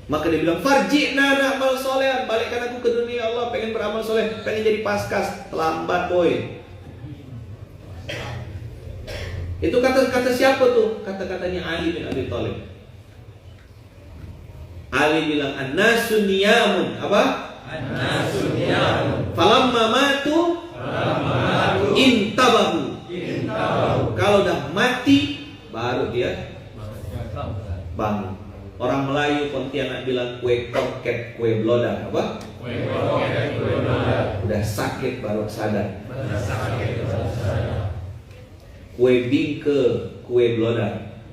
Maka dia bilang, farji'na na'mal soleh, balikkan aku ke dunia Allah, pengen beramal soleh, pengen jadi paskas. Terlambat boy. Itu kata-kata siapa tuh? Kata-katanya Ali bin Abi Thalib. Ali bilang an-nasu niyamun. Apa? An-nasu niyamun. Falamma matu intabahu. Kalau udah mati baru dia bangun. Orang Melayu Pontianak bilang kue koket, kue blodak. Apa? Kue koket, kue blodak. Udah sakit baru sadar. Kue bingke, kue blodak.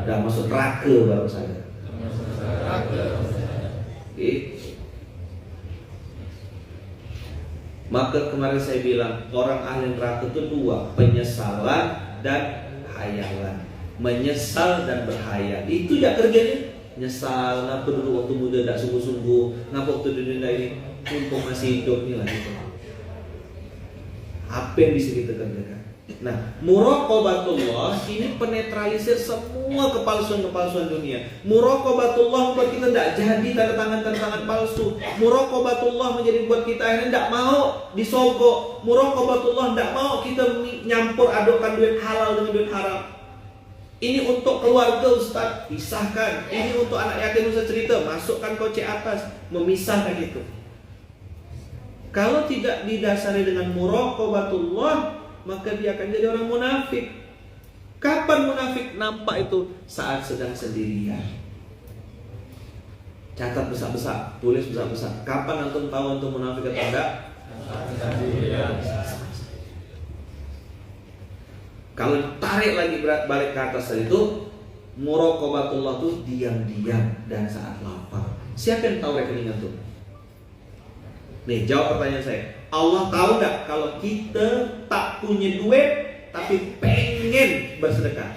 Udah masuk neraka baru sadar. Maka kemarin saya bilang orang ahli neraka itu dua, penyesalan dan hayalan. Menyesal dan berhayal, itu ya kerjanya. nyesal, ngapa dulu waktu muda tidak sungguh-sungguh, ngapa waktu di dunia ini mumpung masih hidup nih lah gitu. Apa yang bisa kita kerjakan? Nah, muraqabatullah ini penetralisir semua kepalsuan-kepalsuan dunia. Muraqabatullah buat kita tidak jadi tanda tangan palsu. Muraqabatullah menjadi buat kita akhirnya tidak mau disogok. Muraqabatullah tidak mau kita nyampur adukkan duit halal dengan duit haram. Ini untuk keluarga Ustaz, pisahkan. Ini untuk anak yatim Ustaz cerita, masukkan kocek atas, memisahkan itu. Kalau tidak didasari dengan muraqabatullah, maka dia akan jadi orang munafik. Kapan munafik nampak itu? Saat sedang sendirian. Catat besar-besar, tulis besar-besar. Kapan antum tahu antum munafik atau enggak? Kalau tarik lagi balik ke atas tadi itu, muraqabatullah itu diam-diam dan saat lapar. Siapa yang tahu rekening antum? Nih, jawab pertanyaan saya. Allah tahu nggak kalau kita tak punya duit tapi pengen bersedekah?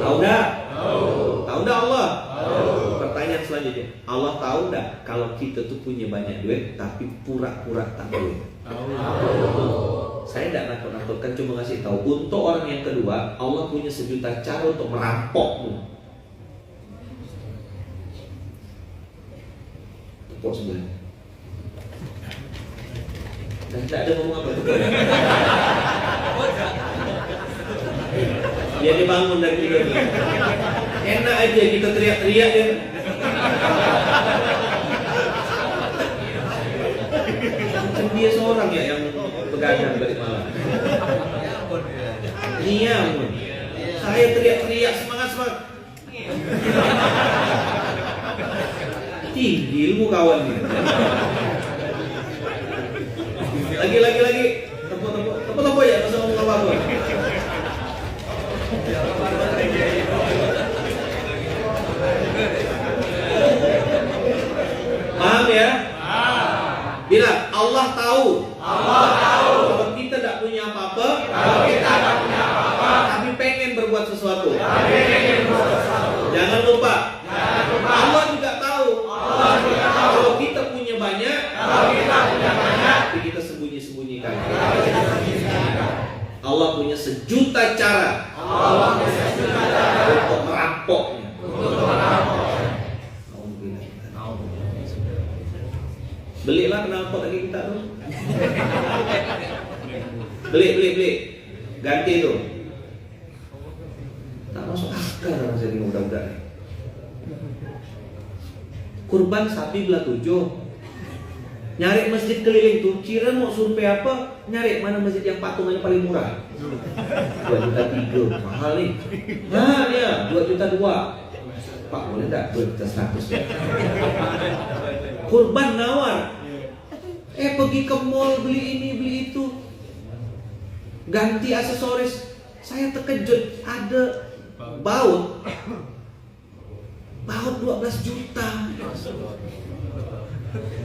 Tahu nggak? Tahu nggak Allah? Pertanyaan selanjutnya, Allah tahu nggak kalau kita tuh punya banyak duit tapi pura-pura tak duit? Saya tidak nakut-nakutkan, cuma ngasih tahu. Untuk orang yang kedua, Allah punya sejuta cara untuk merampokmu. Tepuk sebelah. Dan tidak ada ngomong apa. Dia dibangun dari tidur. Enak aja kita teriak-teriak ya. Kan dia seorang ya yang begadang dari malam. Iya, saya teriak-teriak semangat. Tinggi ilmu kawan nih. Lagi. Tepuk ya, masa ngomong apa-apa. Paham ya? Bilang Allah tahu kalau kita tidak punya apa-apa, tapi pengen berbuat sesuatu. Jangan lupa Allah juga tahu kalau kita punya banyak, tapi kita sembunyi-sembunyikan. Allah punya sejuta cara untuk merampoknya. Belilah knalpot lagi kita tuh. Beli. Ganti itu. Tak masuk akal orang jadi muda-muda nih. Kurban sapi belah 7. Nyari masjid keliling tuh, kira mau survei apa? Nyari mana masjid yang patungannya paling murah. 2,3 juta, mahal nih. Nah ya, 2,2 juta. Pak boleh enggak 2,1 juta? Kurban nawar. Pergi ke mall beli ini beli itu, ganti aksesoris. Saya terkejut ada baut 12 juta.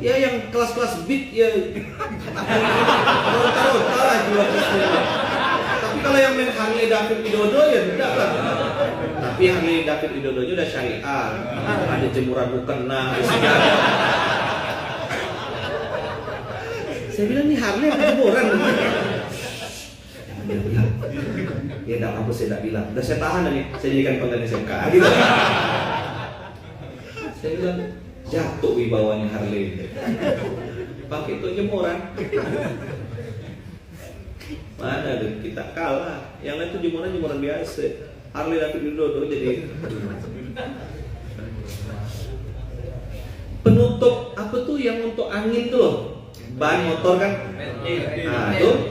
Ya yang kelas-kelas beat ya taruh lah jual. Tapi kalau yang main Harley David Widodo ya tidak lah. Tapi Harley David Widodonya udah syariah, ada jemuran mukena. Saya bilang nih Harley ada jemuran. Jangan bilang. Ya enggak apa saya tidak bilang. Udah saya tahan nih, saya jadikan konten SMK gitu. Saya bilang jatuh wibawanya Harley. Pakai itu jemuran. Mana deh kita kalah. Yang lain tuh jemuran biasa. Harley David Widodo jadi penutup apa tuh yang untuk angin tuh loh. Ban motor kan. Nah, itu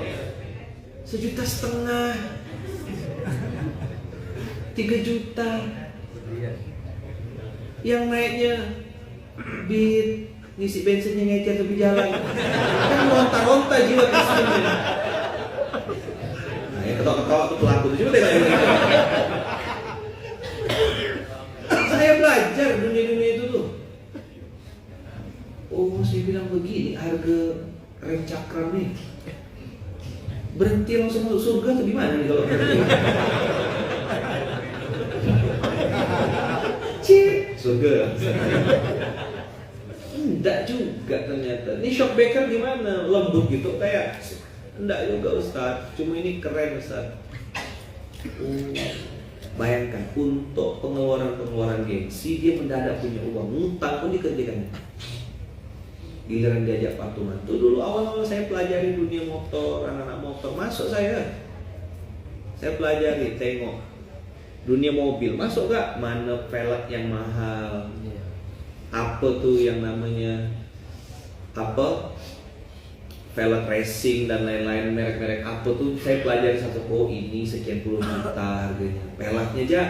1,5 juta. 3 juta. Yang naiknya Beat, ngisi bensinnya ngecer tepi jalan. Kan ronta-ronta jiwa kisahnya. Nah, ya ketawa-ketawa tuh pelaku itu juga tidak. Saya belajar dunia-dunia itu tuh. Oh, saya bilang begini, harga rem cakram nih. Berhenti langsung masuk surga atau gimana nih kalau berhenti? Cik. surga. Enggak juga ternyata. Ini shockbreaker gimana? Lembut gitu kayak. Enggak juga Ustaz. Cuma ini keren Ustaz. Bayangkan untuk pengeluaran gengsi dia mendadak punya uang, ngutang pun dikerjakan. Giliran diajak patungan. Tuh dulu awal-awal saya pelajari dunia motor, anak-anak motor, masuk saya pelajari, tengok dunia mobil, masuk gak? Mana velg yang mahal? Apa tuh yang namanya velg racing dan lain-lain, merek-merek apa tuh saya pelajari satu. Oh ini sekian puluh juta harganya. Velgnya aja,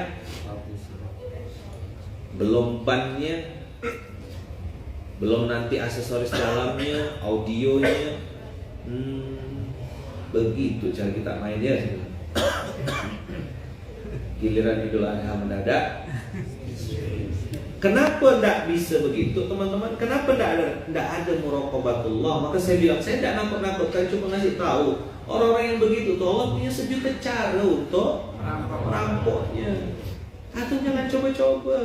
belum bannya, belum nanti aksesoris dalamnya, audionya. Begitu cara kita main ya. Giliran Idul Adha mendadak. Kenapa tidak bisa begitu teman-teman? Kenapa tidak ada muraqabatullah? Maka saya bilang, saya tidak nakut-nakutkan, cuma ngasih tahu orang-orang yang begitu tuh Allah punya sejuta cara untuk merampoknya. Atau jangan coba-coba.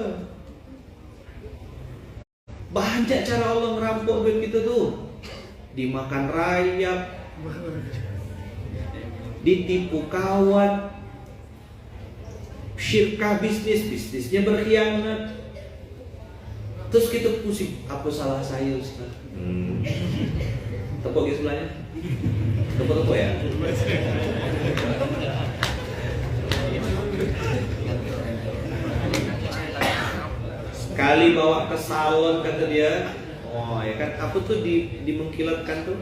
Banyak cara Allah merampok duit kita tuh. Dimakan rayap, ditipu kawan, syirkah bisnisnya berkhianat. Terus kita pusing, apa salah saya Ustaz? Tepuk di sebelahnya. Tepuk ya. Sekali bawa ke salon kata dia, oh ya kan, apa tuh dimengkilatkan tuh?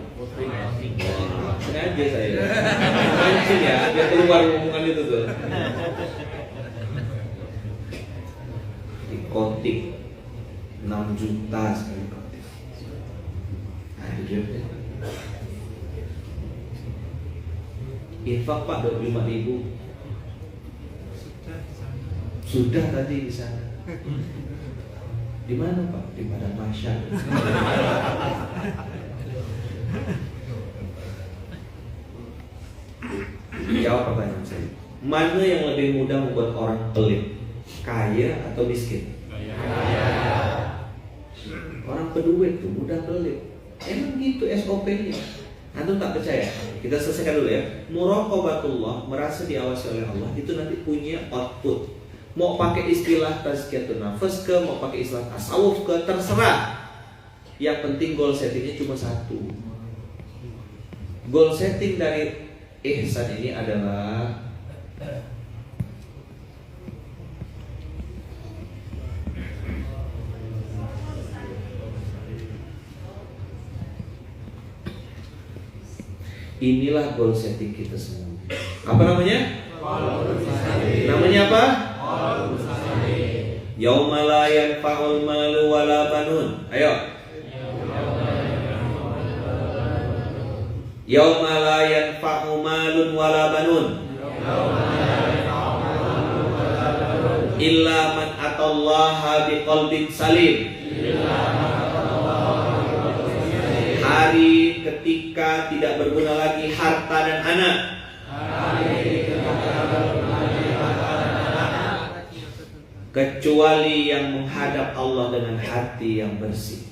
Sengaja saya. Mancing ya, biar keluar omongan itu tuh. Dikotik 6 juta sekali kotik. Nah itu dia. Infak Pak 25.000. Sudah tadi di sana. Di mana Pak? Di Padang Mahsyar. Jawab pertanyaan saya. Mana yang lebih mudah membuat orang pelit? Kaya atau miskin? Kaya. Orang peduit tuh mudah pelit. Emang gitu SOP-nya. Antum tak percaya? Kita selesaikan dulu ya. Muraqabatullah, merasa diawasi oleh Allah, itu nanti punya output. Mau pakai istilah tazkiyatun nafas ke, mau pakai istilah tasawuf ke, terserah. Yang penting goal settingnya cuma satu. Goal setting dari ihsan ini adalah inilah goal setting kita semua. Apa namanya? Namanya apa? Yauma la yanfa'ul malu wala banun. Ayo. Yauma la yanfa'u malun wala banun illa man atallaha biqalbin salim. Hari ketika tidak berguna lagi harta dan anak. Kecuali yang menghadap Allah dengan hati yang bersih.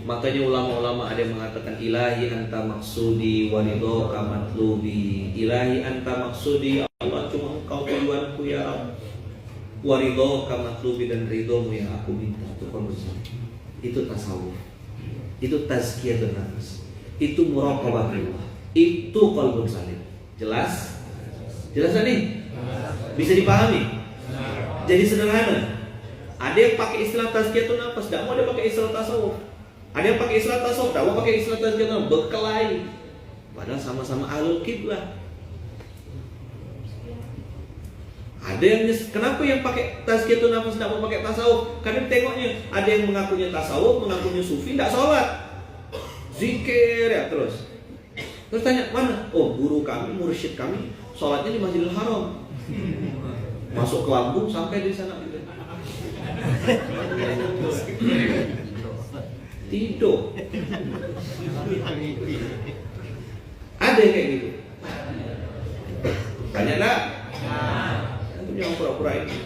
Makanya ulama-ulama ada yang mengatakan ilahi anta maksudi wa ridhoka matlubi. Ilahi anta maksudi, Allah cuma engkau tujuanku ya Rabb. Wa ridhoka matlubi, dan ridhomu yang aku minta. Itu tasawuf. Itu tazkiyatun nafs. Itu muraqabatullah. Itu qalbun salim. Jelas? Jelas nih? Bisa dipahami? Jadi sederhana. Ada yang pakai istilah tazkiyatun nafs, tidak mau dia pakai istilah tasawuf. Ada yang pakai istilah tasawuf, tidak mau pakai istilah tazkiyatun nafs, berkelahi. Padahal sama-sama ahlul qiblah. Ada yang kenapa yang pakai tazkiyatun nafs tidak mau pakai tasawuf? Karena tengoknya ada yang mengakunya tasawuf, mengakunya sufi, tidak sholat, zikir ya terus. Terus tanya mana? Oh guru kami, mursyid kami sholatnya di Masjidil Haram. Masuk ke lambung sampai di sana gitu. Tidur. Ada yang kayak gitu. Banyak nggak? Itu jangan pura-pura pura-pura ini.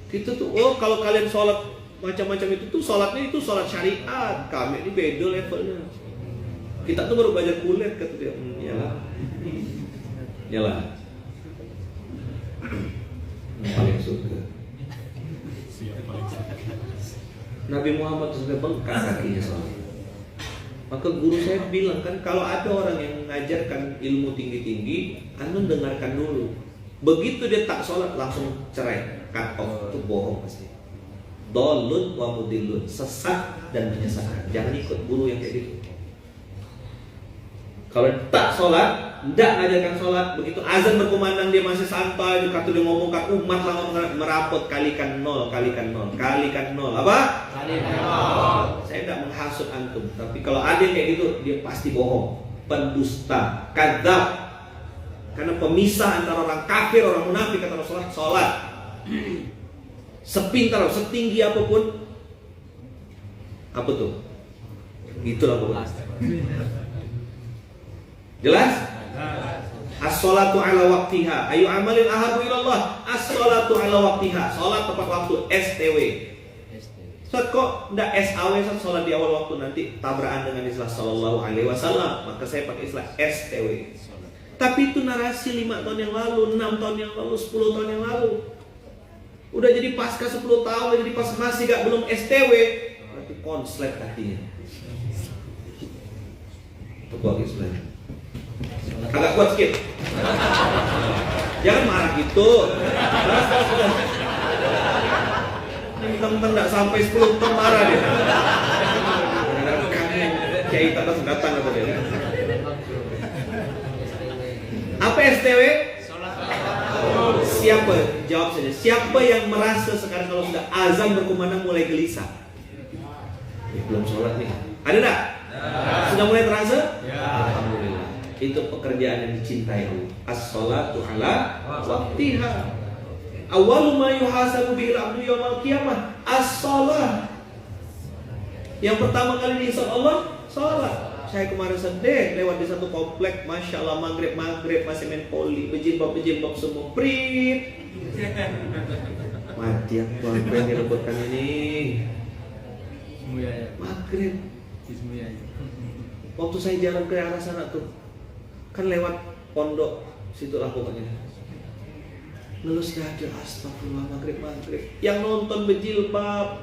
Kita tuh, oh kalau kalian sholat macam-macam itu tuh sholatnya itu sholat syariat. Kami ini beda levelnya. Kita tuh baru belajar kuliah kata dia. Yalah. Paling suka. Nabi Muhammad sudah bengkak kakinya sholat. Maka guru saya bilang kan, kalau ada orang yang mengajarkan ilmu tinggi-tinggi, Anda dengarkan dulu. Begitu dia tak sholat langsung cerai, cut off, itu bohong pasti. Dolun wa mudillun, sesat dan menyesatkan. Jangan ikut guru yang kayak gitu. Kalau tak sholat, tidak mengajarkan sholat, begitu azan berkumandang dia masih santai, dia ngomongkan umat langsung merapot, kalikan nol. Apa? Kalikan nol. Saya tidak menghasut antum, tapi kalau ada yang kayak gitu, dia pasti bohong, pendusta, kadzab. Karena pemisah antara orang kafir, orang munafik, kata Rasulullah, sholat. Sepintar, setinggi apapun, apa tuh? Gitulah pokoknya. Jelas? As-sholatu ala waqtiha. Ayu amalin ahabu ilallah. As-sholatu ala waqtiha. Sholat tepat waktu. STW. Ustaz kok enggak SAW, sholat di awal waktu, nanti tabrakan dengan istilah sallallahu alaihi wasallam. Maka saya pakai istilah STW. Tapi itu narasi 5 tahun yang lalu, 6 tahun yang lalu, 10 tahun yang lalu. Udah jadi pasca 10 tahun, udah jadi pas masih belum STW. Berarti konslet hatinya. Tepuk sebenarnya. Agak kuat sedikit. Jangan marah gitu. Mentang-mentang tidak sampai 10 tahun marah dia. Kiai tak datang atau dia. Apa STW? Siapa? Jawab saja. Siapa yang merasa sekarang kalau sudah azan berkumandang mulai gelisah? Belum sholat nih. Ada tak? Sudah mulai terasa? Ya. Alhamdulillah. Itu pekerjaan yang dicintai Allah. As-sholatu ala waqtiha. Awwalu ma yuhasabu bil 'abdu yaumil qiyamah as-shalah. Yang pertama kali dihisab Allah, salat. Saya kemarin sedih lewat di satu komplek, masya Allah, maghrib masih main poli, berjilbab semua, prit. Mati aku apa yang direbutkan ini. Maghrib. Waktu saya jalan ke arah sana tuh, kan lewat pondok situ lah pokoknya. Ngelus dada, astagfirullah, maghrib. Yang nonton berjilbab,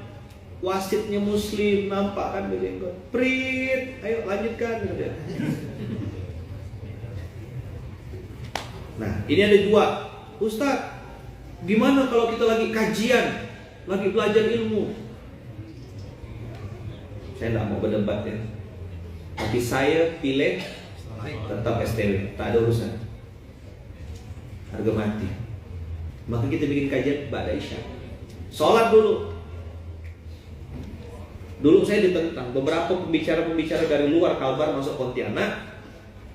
wasitnya muslim, nampak kan berjenggot, prit, ayo lanjutkan gitu. Nah, ini ada 2. Ustaz, gimana kalau kita lagi kajian, lagi belajar ilmu? Saya tidak mau berdebat ya, tapi saya pilih tetap STW, tak ada urusan, harga mati. Maka kita bikin kajian ba'da isya. Sholat dulu. Dulu saya ditentang beberapa pembicara dari luar Kalbar masuk Pontianak.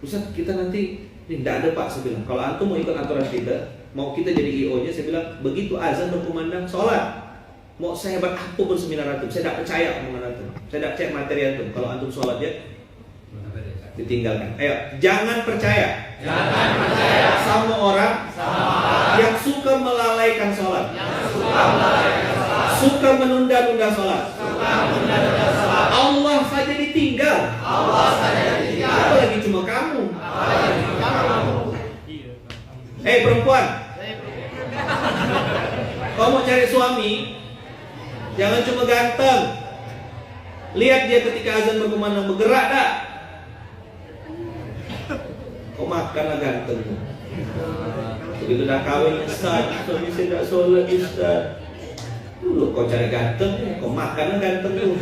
Ustaz, kita nanti ini tidak ada Pak, saya bilang. Kalau antum mau ikut aturan kita, mau kita jadi IO-nya, saya bilang begitu azan berkumandang sholat. Mau sehebat apapun seminar antum, saya tidak percaya omongan antum. Saya tidak cek materi antum. Kalau antum sholat ya ditinggalkan. Ayo, jangan percaya sama orang yang suka melalaikan sholat, suka menunda-nunda sholat. Allah saja ditinggal. Apalagi cuma kamu. Perempuan, kau mau cari suami, jangan cuma ganteng. Lihat dia ketika azan berkumandang, bergerak tak? Kau makanlah ganteng. Begitu dah kawin, Ustaz, suami saya tak sholat, Ustaz. Dulu kau cari ganteng, kau makanlah ganteng tuh.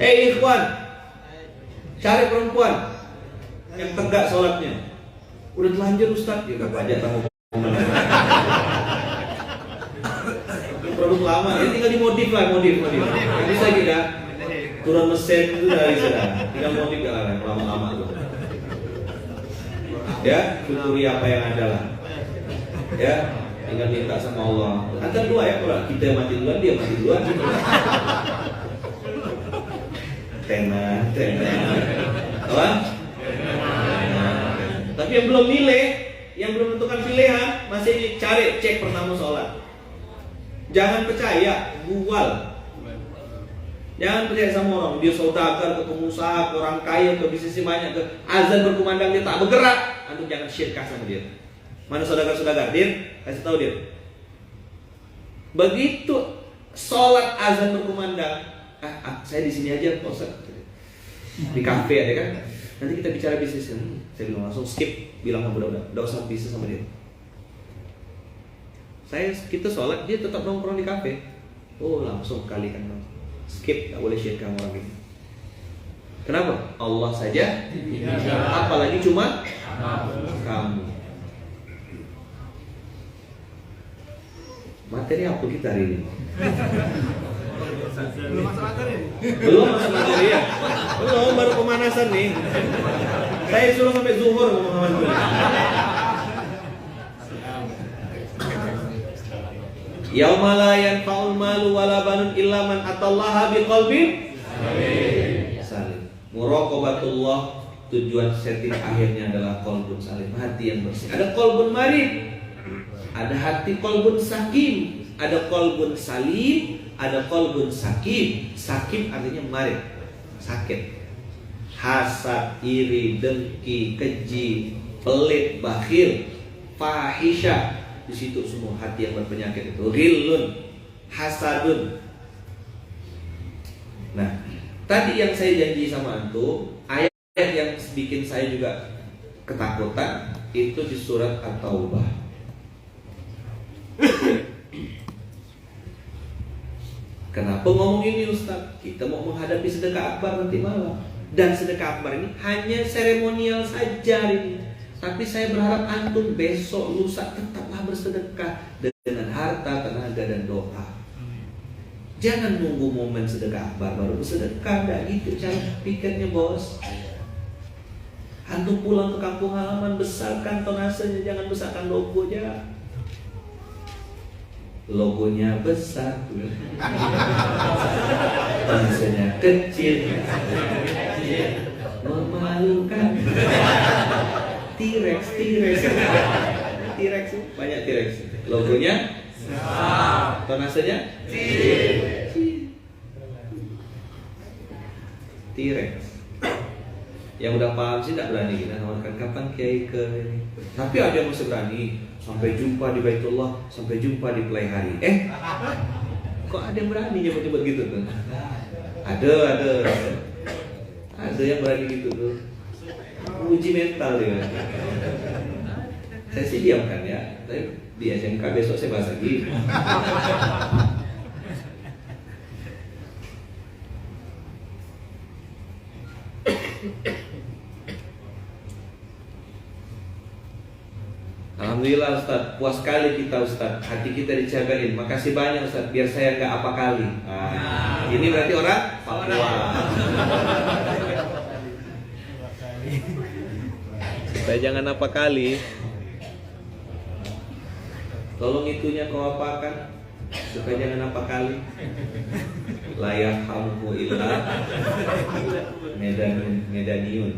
Ikhwan, cari perempuan yang tegak sholatnya. Udah telanjur Ustaz, ya gak aja tamu. Produk lama, ini tinggal dimodif lah, modif. Bisa kita turun mesin itu dari sana, tinggal modif lah, lama-lama tuh. Ya, syukuri apa yang ada lah. Ya, tinggal minta sama Allah. Antara 2 ya, kalau kita mati duluan, dia mati duluan. Tenang. Apa? Tapi yang belum milih, yang belum menentukan pilihan masih cari, cek pertama sholat. Jangan percaya, bual. Jangan percaya sama orang, dia saudagar, ke pengusaha, ke orang kaya, ke bisnisnya banyak, ke azan berkumandang dia tak bergerak. Antum jangan syirkah sama dia. Mana saudagar-saudagar? Dia kasih tahu dia. Begitu sholat azan berkumandang, saya di sini aja, Pak Ustaz. Di kafe ada kan? Nanti kita bicara bisnis. Saya bilang langsung skip, bilang sama budak-budak, udah usah bisnis sama dia. Kita sholat, dia tetap nongkrong di kafe. Oh langsung kalikan, skip, tak boleh syirkah sama orang ini. Kenapa? Allah saja, apalagi cuma kamu. Materi apa kita hari ini? Belum masuk materi. Belum masuk materi ya? Belum, baru pemanasan nih. Saya suruh sampai zuhur ngomong-ngomong dulu. Yauma la yanfa'ul malu wala banun illa man atallaha biqalbin salim. Muraqabatullah, tujuan setting akhirnya adalah qalbun salim, hati yang bersih. Ada qalbun marid, ada hati qalbun sakim, ada qalbun salim, ada qalbun sakim. Sakim artinya marid, sakit. Hasad, iri, dengki, keji, pelit, bakhil, fahisha. Di situ semua hati yang berpenyakit itu. Ghillun, hasadun. Nah, tadi yang saya janji sama antum, ayat yang bikin saya juga ketakutan itu di surat At-Taubah. Kenapa ngomong ini Ustaz? Kita mau menghadapi sedekah akbar nanti malam. Dan sedekah akbar ini hanya seremonial saja ini. Tapi saya berharap antum besok lusa tetaplah bersedekah dengan harta, tenaga dan doa. Jangan nunggu momen sedekah akbar baru bersedekah. Tidak gitu cara pikirnya bos. Antum pulang ke kampung halaman, besarkan tonasenya, jangan besarkan logonya. Logonya besar, tonasenya kecil, memalukan. T-Rex banyak T-Rex. Logonya tonasenya T-Rex. Yang udah paham sih tidak berani kita nawarkan kapan kiai ke ini. Tapi ada yang masih berani. Sampai jumpa di Baitullah, sampai jumpa di Playhari. Kok ada yang berani nyebut-nyebut gitu tuh? Ada yang berani gitu tuh. Uji mental dia. Saya sih diamkan ya. Tapi di SMK besok saya bahas lagi. Alhamdulillah Ustaz, puas sekali kita Ustaz. Hati kita dicagain. Makasih banyak Ustaz, biar saya nggak apa kali. Ini berarti orang Papua. Supaya jangan apa kali. Tolong itunya kau apakan, supaya jangan apa kali. Layak hamhu illa medaniun.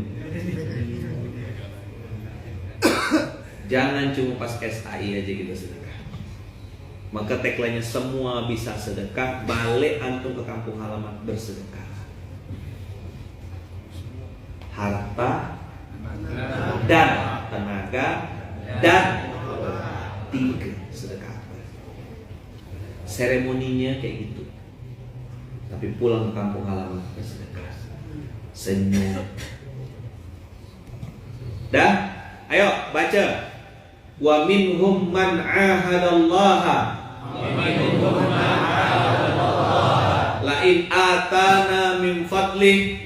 Jangan cuma pas SAI aja kita sedekah. Maka tagline-nya semua bisa sedekah. Balik antum ke kampung halaman bersedekah. Harta dan tenaga dan tiga sedekah. Seremoninya kayak gitu. Tapi pulang ke kampung halaman bersedekah. Senyum. Dah, ayo baca. Wa minhum man ahadallaha la in atana min fadlih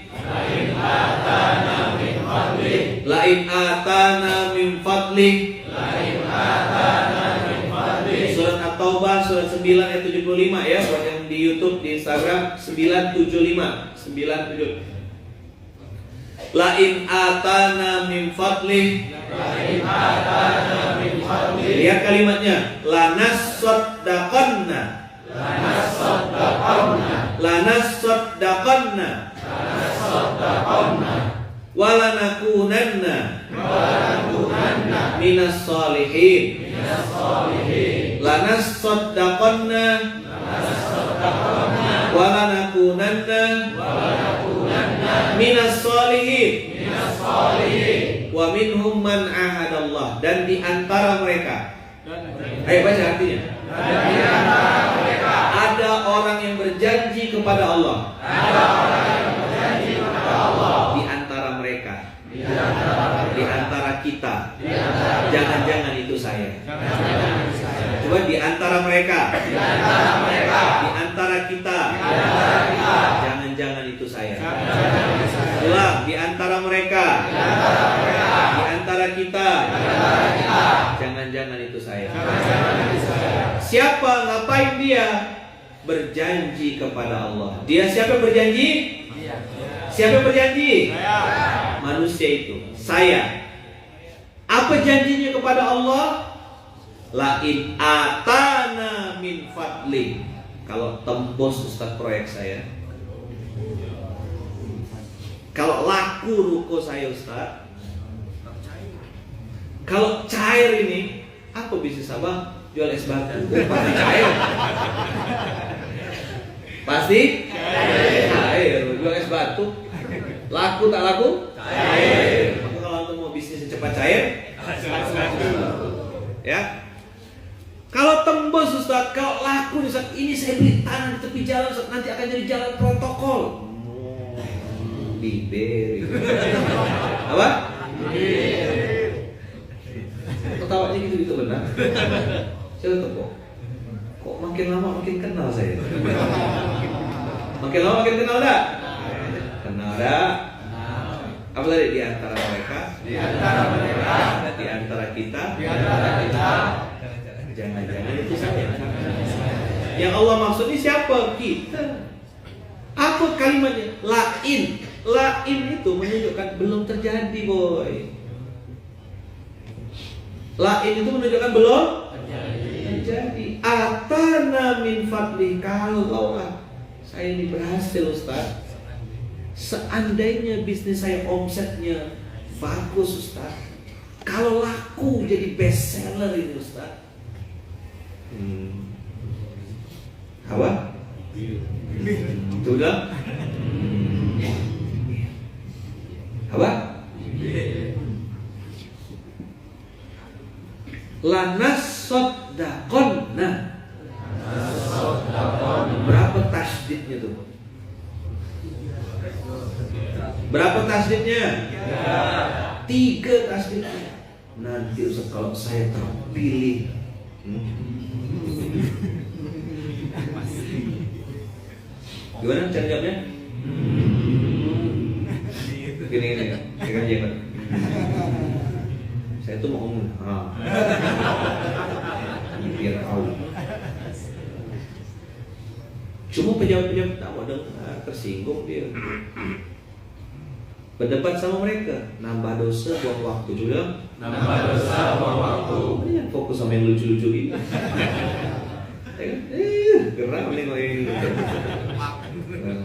la in atana min fadlih. Surat At-Taubah surat 9 ayat 75 ya, buat yang di YouTube, di Instagram 975 97. La in atana min fadlih. Lihat kalimatnya. Lanasaddaqanna. Walanakunanna minas sholihin. Lanasaddaqanna wa lanakunanna minas sholihin. Wa minhum man ahadallah, dan di antara mereka, ayo baca artinya. Ada orang yang berjanji kepada Allah. Di antara mereka, di antara kita. Jangan-jangan itu saya. Coba di antara mereka, di antara kita. Jangan-jangan itu saya. Ulang, di antara mereka, di antara kita. Jangan-jangan itu saya. Siapa, ngapain dia? Berjanji kepada Allah. Dia siapa yang berjanji? Siapa yang berjanji? Manusia itu, saya. Apa janjinya kepada Allah? La in atana min fadli. Kalau tembus Ustaz proyek saya, kalau laku ruko saya Ustaz, kalau cair ini, apa bisnis abang? Jual es batu. Pasti cair. Pasti cair. Jual es batu. Laku tak laku? Cair. Maka kalau antum mau bisnis cepat cair, ya. Kalau tembus Ustaz, kalau laku Ustaz, ini saya beli tanah di tepi jalan Ustaz, nanti akan jadi jalan protokol. Bibir. Apa? Bibir. Ketawanya gitu benar. Saya tuh kok makin lama makin kenal saya. Makin lama makin kenal dah. Kenal dah. Apa tadi? Di antara mereka, di antara kita, jangan-jangan itu saya. Yang Allah maksud ini siapa? Kita. Apa kalimatnya? Lain. Lain itu menunjukkan belum terjadi, boy. Lain itu menunjukkan belum terjadi. Atana min fadli. Kalau saya ini berhasil Ustaz, seandainya bisnis saya omsetnya bagus Ustaz, kalau laku jadi best seller ini Ustaz, apa? Sudah? Apa? Lanasaddaqanna. Berapa tasdidnya tuh? Berapa tasdidnya? 3 tasdidnya. Nanti Ustaz kalau saya terpilih, gimana cara jawabnya? Gini, dengan jawab. Saya tuh mau ngomong, biar tahu. Cuma pejabat-pejabat tak mau dengar, tersinggung dia. Berdebat sama mereka, nambah dosa, buang waktu juga. Nambah dosa, buang waktu. Jangan fokus sama yang lucu-lucu ini. Gerak ini.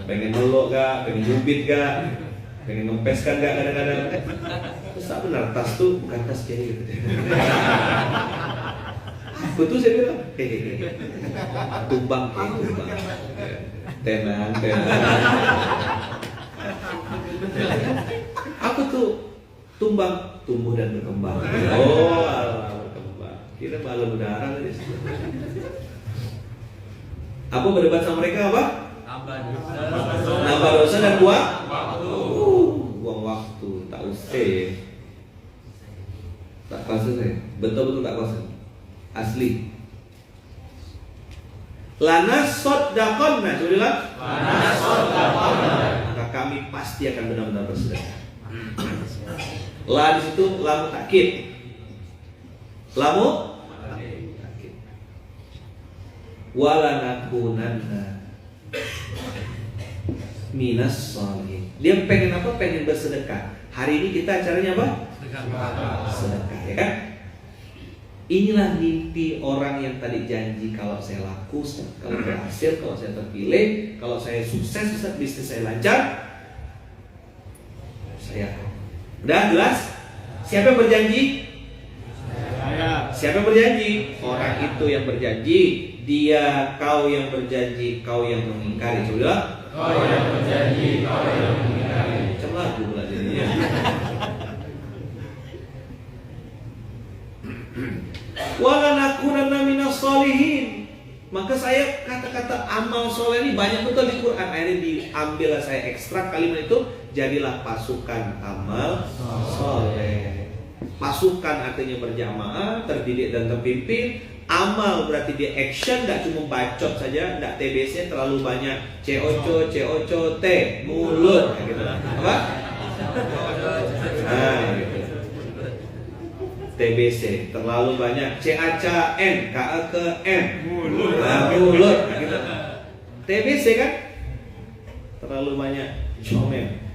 Pengen meluk gak, pengen jubit gak, pengen ngempeskan gak kadang-kadang. Terus tak benar, tas tuh bukan tas kayak gitu. Betul saya bilang, tumbang. Tenang. Apa tuh? Tumbang, tumbuh dan berkembang. Oh, alah, berkembang. Kira balon udara tadi. Apa berdebat sama mereka apa? Nambah dosa dan buang waktu. Buang waktu, tak usah. Tak kuasa saya. Betul-betul tak kuasa. Asli. Lanasaddaqanna. Coba. Lanasaddaqanna. Maka kami pasti akan benar-benar bersedekah. La di situ lamu takkid. Lamu takkid. Walanakunanna minas sholihin. Dia pengen apa? Pengen bersedekah. Hari ini kita acaranya apa? Sedekah, ya kan? Inilah mimpi orang yang tadi janji, kalau saya laku, kalau berhasil, kalau saya terpilih, kalau saya sukses, bisnis saya lancar, saya. Udah jelas? Siapa yang berjanji? Siapa yang berjanji? Orang itu yang berjanji. Dia, kau yang berjanji, kau yang mengingkari. Coba. Kau yang berjanji, kau yang mengingkari. Macam lagu pula jadinya. Wala nakunanna minas sholihin. Maka saya kata-kata amal soleh ini banyak betul di Quran. Akhirnya diambil saya ekstrak kalimat itu, jadilah pasukan amal soleh. Pasukan artinya berjamaah, terdidik dan terpimpin. Amal berarti dia action, tidak cuma bacot saja, tidak TBC terlalu banyak coco T mulut, gitu. Apa? Nah, gitu. TBC terlalu banyak CACN, KEKN, mulut, mulut, gitu. TBC kan terlalu banyak comen.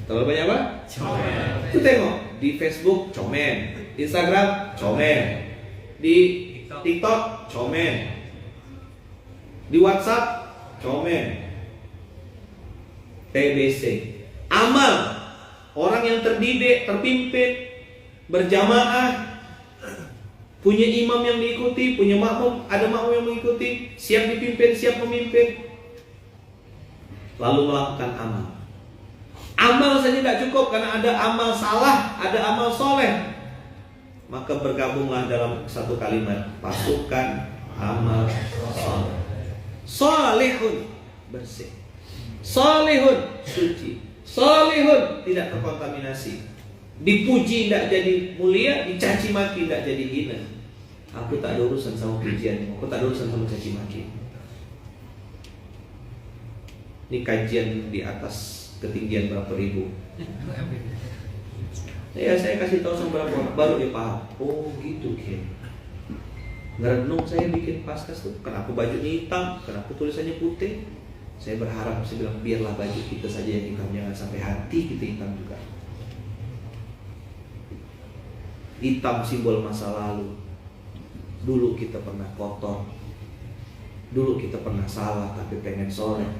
Terlalu banyak apa? Comen. Itu tengok di Facebook comen, Instagram comen, di TikTok comen, di WhatsApp comen. TBC. Amal orang yang terdidik, terpimpin, berjamaah, punya imam yang diikuti, punya makmum, ada makmum yang mengikuti, siap dipimpin, siap memimpin, lalu melakukan amal. Amal saja tidak cukup karena ada amal salah, ada amal soleh. Maka bergabunglah dalam satu kalimat, pasukan amal soleh. Solehun, bersih. Solehun, suci. Solehun, tidak terkontaminasi. Dipuji tidak jadi mulia, dicaci maki tidak jadi hina. Aku tak ada urusan sama pujianmu, aku tak ada urusan sama caci maki. Ini kajian di atas ketinggian berapa ribu. Ya saya kasih tahu sama berapa orang, baru dia paham. Oh gitu Ken. Ngerenung saya bikin paskas tuh, kenapa bajunya hitam, kenapa tulisannya putih. Saya berharap, saya bilang biarlah baju kita saja yang hitam, jangan sampai hati kita hitam juga. Hitam simbol masa lalu. Dulu kita pernah kotor, dulu kita pernah salah tapi pengen soleh.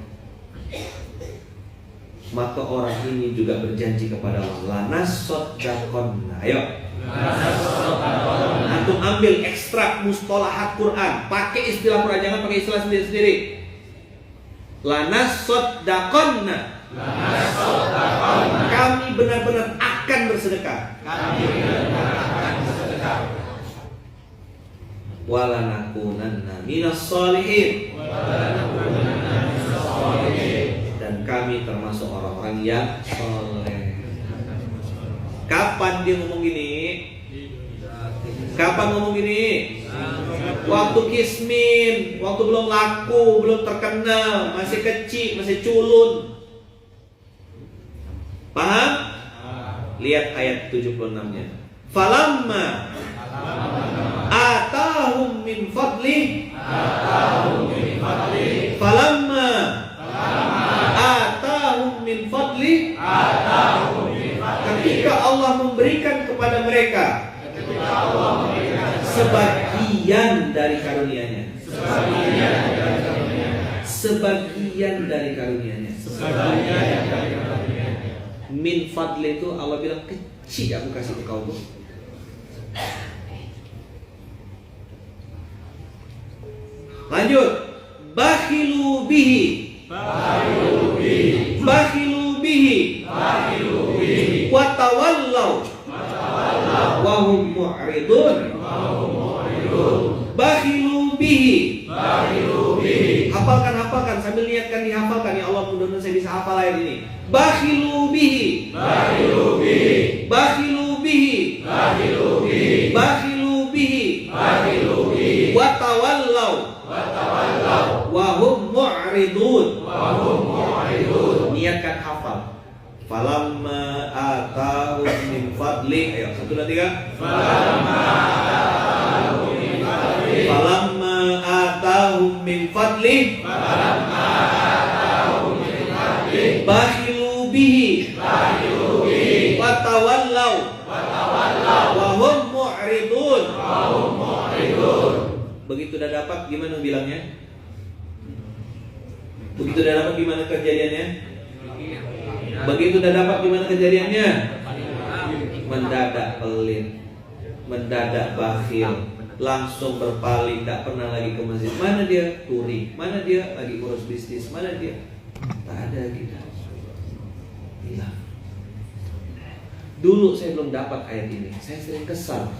Maka orang ini juga berjanji kepada Allah, lanasoddaqonna. Ayo, antum ambil ekstrak mustalahat Quran, pakai istilah Quran, jangan pakai istilah sendiri-sendiri. Lanasoddaqonna. Kami benar-benar akan bersedekah. Walanakunanna minas sholihin. Dan kami termasuk orang-orang yang soleh. Kapan dia ngomong gini? Kapan ngomong gini? Waktu kismin, waktu belum laku, belum terkenal, masih kecil, masih culun. Paham? Lihat ayat 76-nya. Falamma atahum min fadli. Falamma atahum min fadli. Ketika Allah memberikan kepada mereka sebagian dari karunia-Nya. Sebagian dari karunia-Nya. Min fadli itu Allah bilang kecil, aku kasih ke kau. Lanjut. Bakhilu bihi. Bakhilu bihi. Wa tawallau. Wa hum mu'ridun. Bakhilu bihi. Hafalkan sambil niatkan dihafalkan. Ya Allah, mudah-mudahan saya bisa hafal ayat ini. Bakhilu bihi. Bakhilu bihi. Bakhilu bihi. Wa tawallau. Wa hum mu'ridun. Niatkan hafal. Falamma atahum min fadli. Ayo, 1, 2, 3. Falamma atahum min fadli. Bakhilu bihi. Wa tawallau. Wa hum mu'ridun. Begitu udah dapat gimana bilangnya? Begitu udah dapat gimana kejadiannya? Begitu udah dapat gimana kejadiannya? Mendadak pelit. mendadak bakhil, langsung berpaling, tidak pernah lagi ke masjid. Mana dia? Touring. Mana dia? Lagi urus bisnis. Mana dia? Tak ada kita. Hilang. Dulu saya belum dapat ayat ini. Saya sering kesal.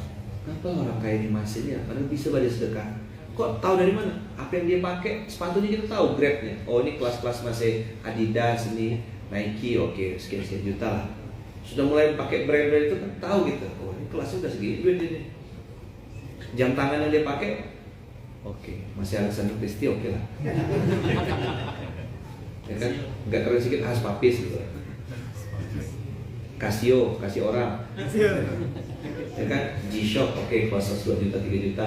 Kenapa orang kaya ini masih ya? Padahal bisa balik sedekah. Kok tahu dari mana? Apa yang dia pakai? Sepatunya kita tahu grade-nya. Oh, ini kelas-kelas masih Adidas, ini Nike, oke, sekian-sekian juta lah. Sudah mulai pakai brand-brand itu kan tahu gitu. Oh, ini kelasnya udah segini duit ini. Jam tangan yang dia pakai, oke, masih Alexander Christie, oke lah. Ya kan? Enggak keren sedikit khas papis gitu. Casio, kasih orang. Ya kan? G-Shock, oke, kelas 2 juta, 3 juta.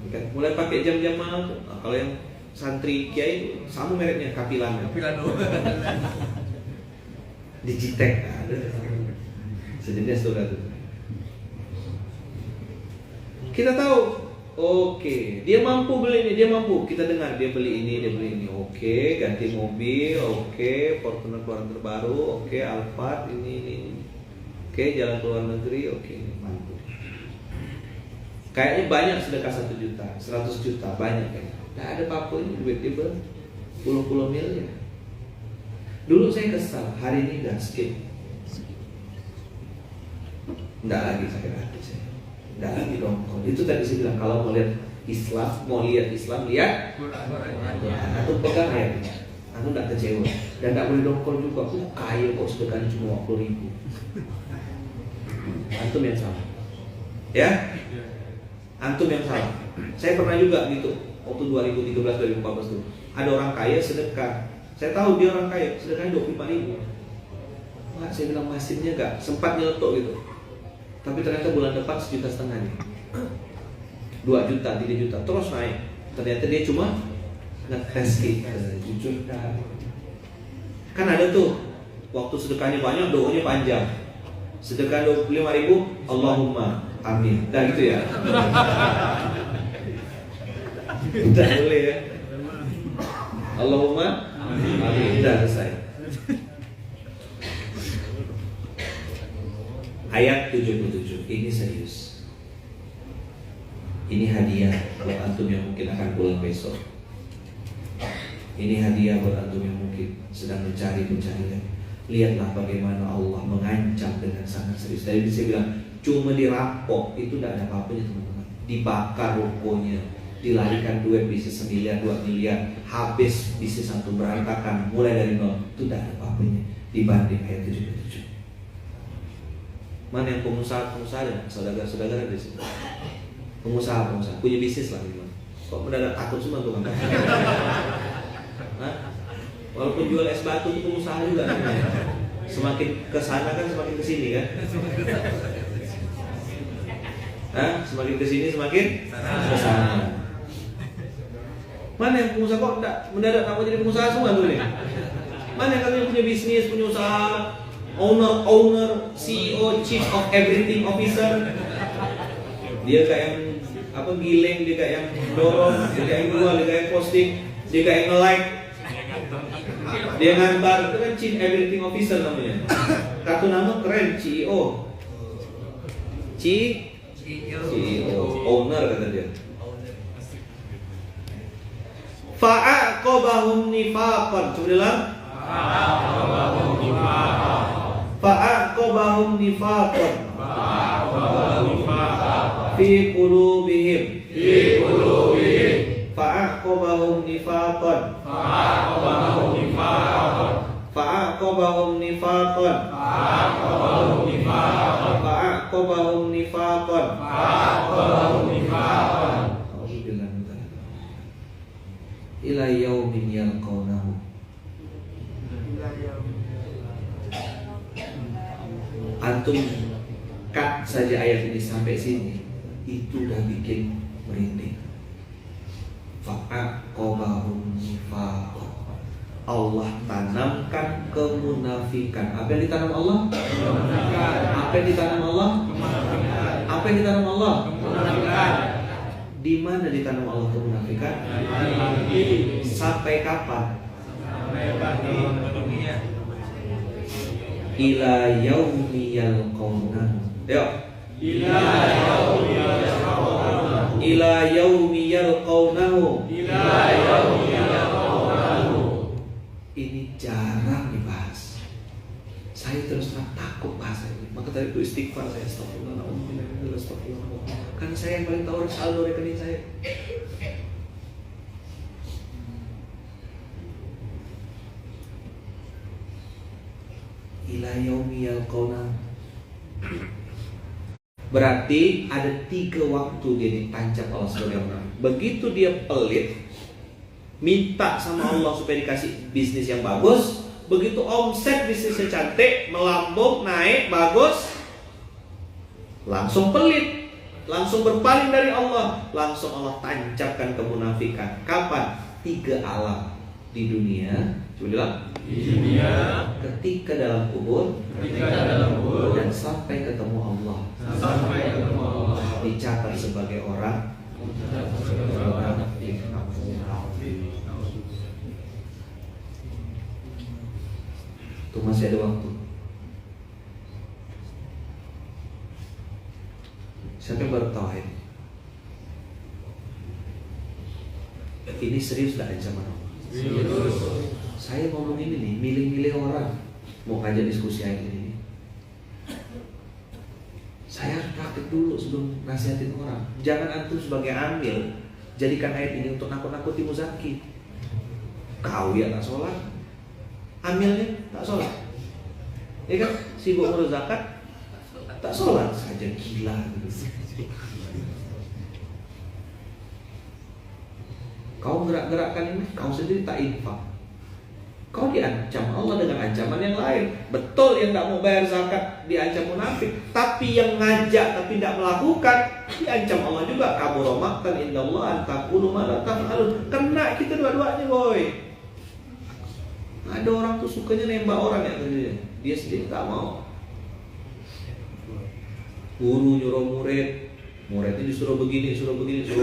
Ya kan? Mulai pakai jam-jam mahal tuh. Nah, kalau yang santri kiai itu sama mereknya, Capilano. Digitech ada. Sejenis tuh tuh. Kita tahu, oke, dia mampu beli ini, dia mampu. Kita dengar dia beli ini, dia beli ini. Oke, ganti mobil, oke, Fortuner keluaran terbaru, oke, Alphard ini. Oke, jalan ke luar negeri, oke, mampu. Kayaknya banyak sedekah 1 juta, 100 juta, banyak kayaknya. Nggak ada apa-apa ini duit dia puluh miliar. Dulu saya kesal, hari ini udah skip. Nggak lagi sakit hati saya. Nggak lagi dong. Itu tadi saya bilang kalau mau lihat Islam, lihat atau pegang ayatnya. Aku nggak kecewa dan nggak boleh dongkol juga. Aku kaya kok sedekahnya cuma 20.000. Antum yang salah, ya? Antum yang salah. Saya pernah juga gitu. Waktu 2013-2014 tuh ada orang kaya sedekah. Saya tahu dia orang kaya, sedekahnya 25.000. Wah, saya bilang masjidnya nggak sempat nyeletuk gitu. Tapi ternyata bulan depan 1,5 juta nih. 2 juta, 3 juta, terus naik. Ternyata dia cuma ngetes kita. Jujur kan ada tuh waktu sedekahnya banyak, doanya panjang. Sedekah 25.000, Allahumma amin. Dah gitu ya. Udah boleh ya. Allahumma amin. Udah selesai. Ayat 77. Ini serius. Ini hadiah buat antum yang mungkin akan pulang besok. Ini hadiah buat antum yang mungkin sedang mencari pencarian. Lihatlah bagaimana Allah mengancam dengan sangat serius. Tadi saya bilang cuma dirampok itu tidak ada apa-apanya teman-teman. Dibakar rukonya, dilarikan duit bisnis 1 miliar, 2 miliar, habis bisnis antum berantakan mulai dari nol. Itu tidak ada apa-apanya dibanding ayat 77. Mana yang pengusaha dan saudara-saudara di situ? Pengusaha punya bisnis lah gimana? Kok mendadak takut semua tuh kan? Walaupun jual es batu itu pengusaha juga kan? Semakin kesana kan semakin kesini kan? Semakin kesini semakin kesana. Mana yang pengusaha kok mendadak tak mau jadi pengusaha semua tuh nih? Mana yang kalian punya bisnis, punya usaha, owner, CEO, chief of everything officer? Dia kayak yang giling, dia kayak yang dorong, dia kayak yang jual, dia kayak yang posting, dia kayak yang nge-like, dia ngantar. Itu kan chief everything officer namanya. Kartu nama keren, CEO, owner kata dia. Fa'aqobahum nifaqan. Coba bilang Fa'aqobahum nifaqan fi qulubihim Fa'aqobahum nifaqan Fa'aqobahum nifaqan ila yaumin yalqawnahu. Antum cut saja ayat ini sampai sini, itu udah bikin merinding. Fa'aqobahum nifaqan. Allah tanamkan kemunafikan. Apa yang ditanam Allah? Apa yang ditanam Allah? Apa yang ditanam Allah? Di mana ditanam Allah kemunafikan? Sampai kapan? Ila yaumi yalqawnahu. Yuk, ila yaumi yalqawnahu ila yaumi yalqawnahu. Ini jarang dibahas. Saya terus terang takut bahasa ini. Maka tadi itu istighfar saya, astagfirullah, astagfirullah. Karena saya yang paling tahu saldo rekening saya. Ila yaumi yalqawnahu. Berarti ada 3 waktu dia ditancap Allah sebagai orang. Begitu dia pelit, minta sama Allah supaya dikasih bisnis yang bagus. Begitu omset bisnisnya cantik, melambung, naik, bagus, langsung pelit, langsung berpaling dari Allah, langsung Allah tancapkan kemunafikan. Kapan? 3 alam di dunia. Coba bilang. di dunia, Ketika dalam kubur, dan sampai ketemu Allah. Dicatat sebagai orang itu masih ada waktu. Siapa yang baru tahu ini? Ini serius gak ancaman Allah? Saya ngomong ini nih, milih-milih orang mau ngajak diskusi ayat ini. Saya harus praktik dulu sebelum nasihatin orang. Jangan antum sebagai amil jadikan ayat ini untuk nakut-nakuti muzaki. Kau ya tak sholat, amilnya tak sholat, ya kan? Sibuk ngurus zakat, tak sholat saja, gila gitu. Kau gerak-gerakkan ini, kau sendiri tak infak. Kau diancam Allah dengan ancaman yang lain. Betul yang tidak mau bayar zakat diancam munafik, tapi yang ngajak tapi tidak melakukan diancam Allah juga. Kabura maqtan indallah an taqulu ma la taf'alun. Kena kita dua-duanya, boy. Ada orang tuh sukanya nembak orang ya, dia sendiri tak mau. Guru nyuruh muridnya disuruh begini, suruh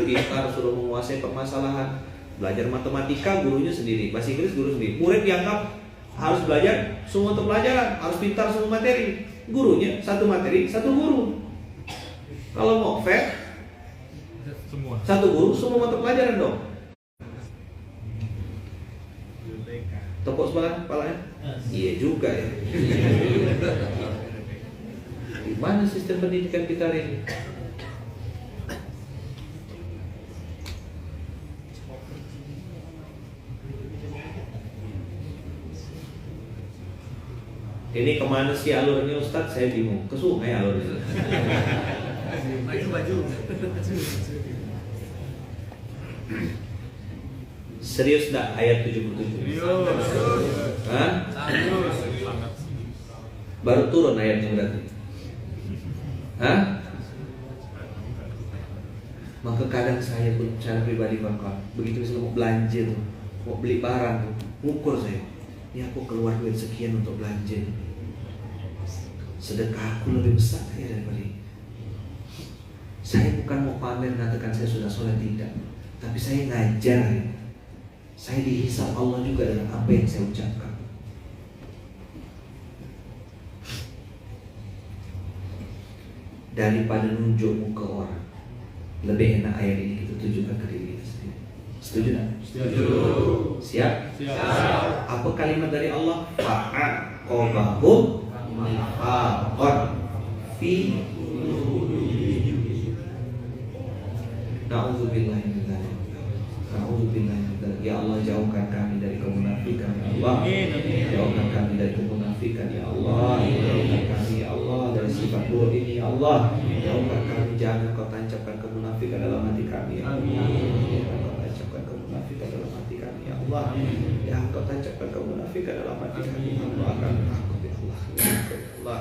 pintar, suruh menguasai permasalahan. Belajar matematika gurunya sendiri, bahasa Inggris guru sendiri. Murid dianggap harus belajar semua untuk pelajaran, harus pintar semua materi. Gurunya satu materi, satu guru. Kalau mau fair, satu guru semua mata pelajaran dong. Tepuk sebelah kepalanya. Iya juga ya. Gimana sistem pendidikan kita hari ini? Ini kemana sih alurnya Ustadz? Saya bingung. Ke sungai alurnya. Baju. Serius enggak ayat 77? Hah? Baru turun ayatnya berarti. Hah? Maka kadang saya pun secara pribadi kawan, begitu misalnya mau belanja tuh, mau beli barang tuh, ngukur saya. Ini aku keluar duit sekian untuk belanja. Sedekah aku lebih besar ya daripada ini. Saya bukan mau pamer mengatakan saya sudah sholat, tidak. Tapi saya ngajar. Saya dihisab Allah juga dengan apa yang saya ucapkan. Daripada nunjuk ke orang, lebih enak ayat ini kita tujukan ke diri kita sendiri. Setuju tak? Setuju. Siap? Siap. Apa kalimat dari Allah? Fa'aqobahum nifaqan fi na'udzubillahi min dzalik. Na'udzubillahi min dzalik. Ya Allah, jauhkan kami dari kemunafikan ya Allah. Jauhkan kami dari kemunafikan ya Allah. Jauhkan kami ya Allah dari sifat buruk ini ya Allah. Jauhkan kami, jangan kau tancapkan kemunafikan dalam hati kami ya Allah. Jangan kau tancapkan kemunafikan dalam hati kami ya Allah. Jangan kau tancapkan kemunafikan dalam hati kami ya Allah. Kami takut ya Allah. Allah,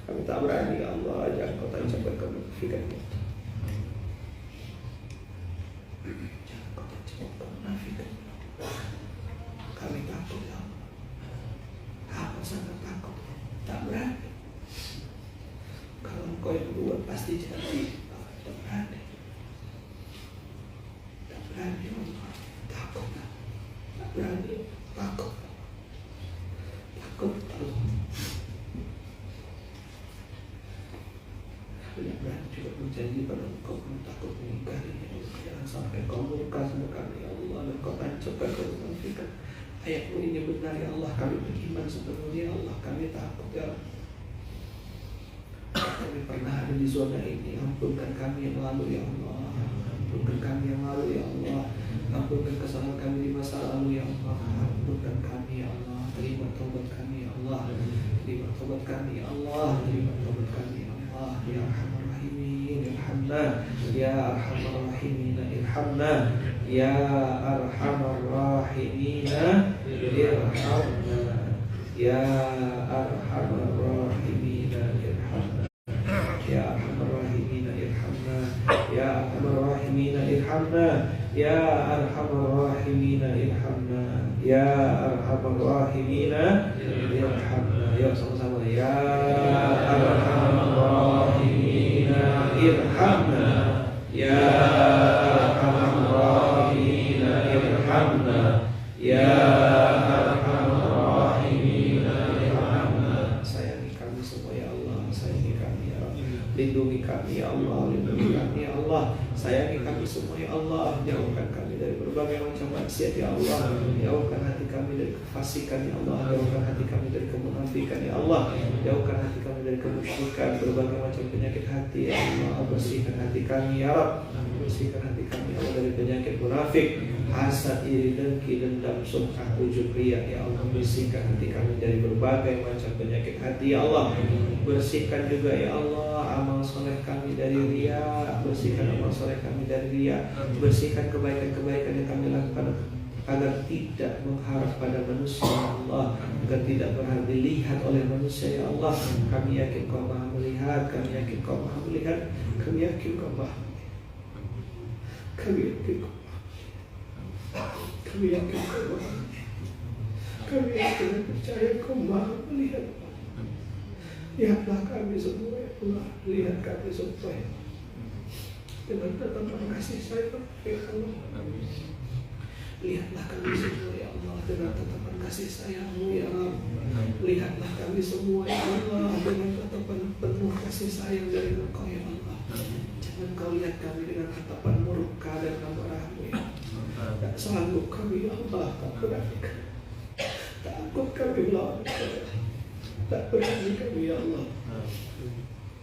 kami tak berani ya Allah. Jangan kau tancapkan kemunafikan ya Allah. Jangan kau tancapkan kemunafikan. Kami takut ya Allah. Takut, sangat takut. Tak berani. Kalau engkau yang buat pasti jadi. Tak berani. Tak berani ya Allah. Takut. Tak berani. Takut. Takut. berani juga berjanji pada Engkau, kami takut mengingkarinya. Jangan sampai Kau murka sama kami ya Allah, dan Kau tancapkan Kau menafikan. Ayat-Mu ini benar ya Allah, kami beriman sepenuhnya ya Allah, kami takut ya Allah. Kami pernah ada di zona ini, ampunkan kami yang lalu ya Allah, ampunkan kami yang lalu ya Allah, ampunkan kesalahan kami di masa lalu ya Allah, ampunkan kami ya Allah, terima taubat kami ya Allah, terima taubat kami ya Allah, terima taubat kami ya Allah, ya Arhamar Rahimin irhamna, ya Arhamar Rahimin irhamna, ya Arhamar Rahimin irhamna, ya Arhamar Rahimin irhamna, ya Arhamar Rahimin irhamna, ya Arhamar Rahimin irhamna, ya Arhamar Rahimin irhamna, ya Arhamar Rahimin irhamna. Yuk sama-sama, ya Arhamar Rahimin irhamna, ya Arhamar Rahimin irhamna, ya Arhamar Rahimin irhamna. Sayangi kami semua ya Allah, sayangi kami ya Allah, lindungi kami ya Allah, lindungi kami ya Allah, sayangi kami semua ya Allah, jauhkan kami dari berbagai macam maksiat ya Allah, jauhkan hati kami dari kefasikan ya Allah, jauhkan hati kami dari kemunafikan ya Allah, jauhkan hati kami dari kemusyrikan, berbagai macam penyakit hati ya Allah, bersihkan hati kami ya Rabb, bersihkan hati kami ya Allah dari penyakit munafik, hasad, iri, dengki, dendam, sum'ah, ujub, riya ya Allah, bersihkan hati kami dari berbagai macam penyakit hati ya Allah, bersihkan juga ya Allah amal soleh kami dari riya, bersihkan amal soleh kami dari riya, bersihkan kebaikan-kebaikan yang kami lakukan agar tidak mengharap pada manusia ya Allah, agar tidak berharap dilihat oleh manusia ya Allah. Kami yakin Kau Maha melihat, kami yakin Kau Maha melihat, kami yakin Kau Maha melihat, kami yakin Kau kami yakin Kau Maha, kami yakin dan percaya Kau Maha melihat. Lihatlah kami semua ya Allah, lihat kami semua ya dengan tatapan kasih sayang ya Allah. Lihatlah kami semua ya Allah dengan tatapan kasih sayang-Mu ya Allah. Lihatlah kami semua ya Allah dengan tatapan penuh kasih sayang dari Engkau ya Allah. Jangan Kau lihat kami dengan tatapan murka dan amarah-Mu ya. Tak sanggup kami ya Allah, tak berani, takut kami melawan Kau, tak berani kami ya Allah.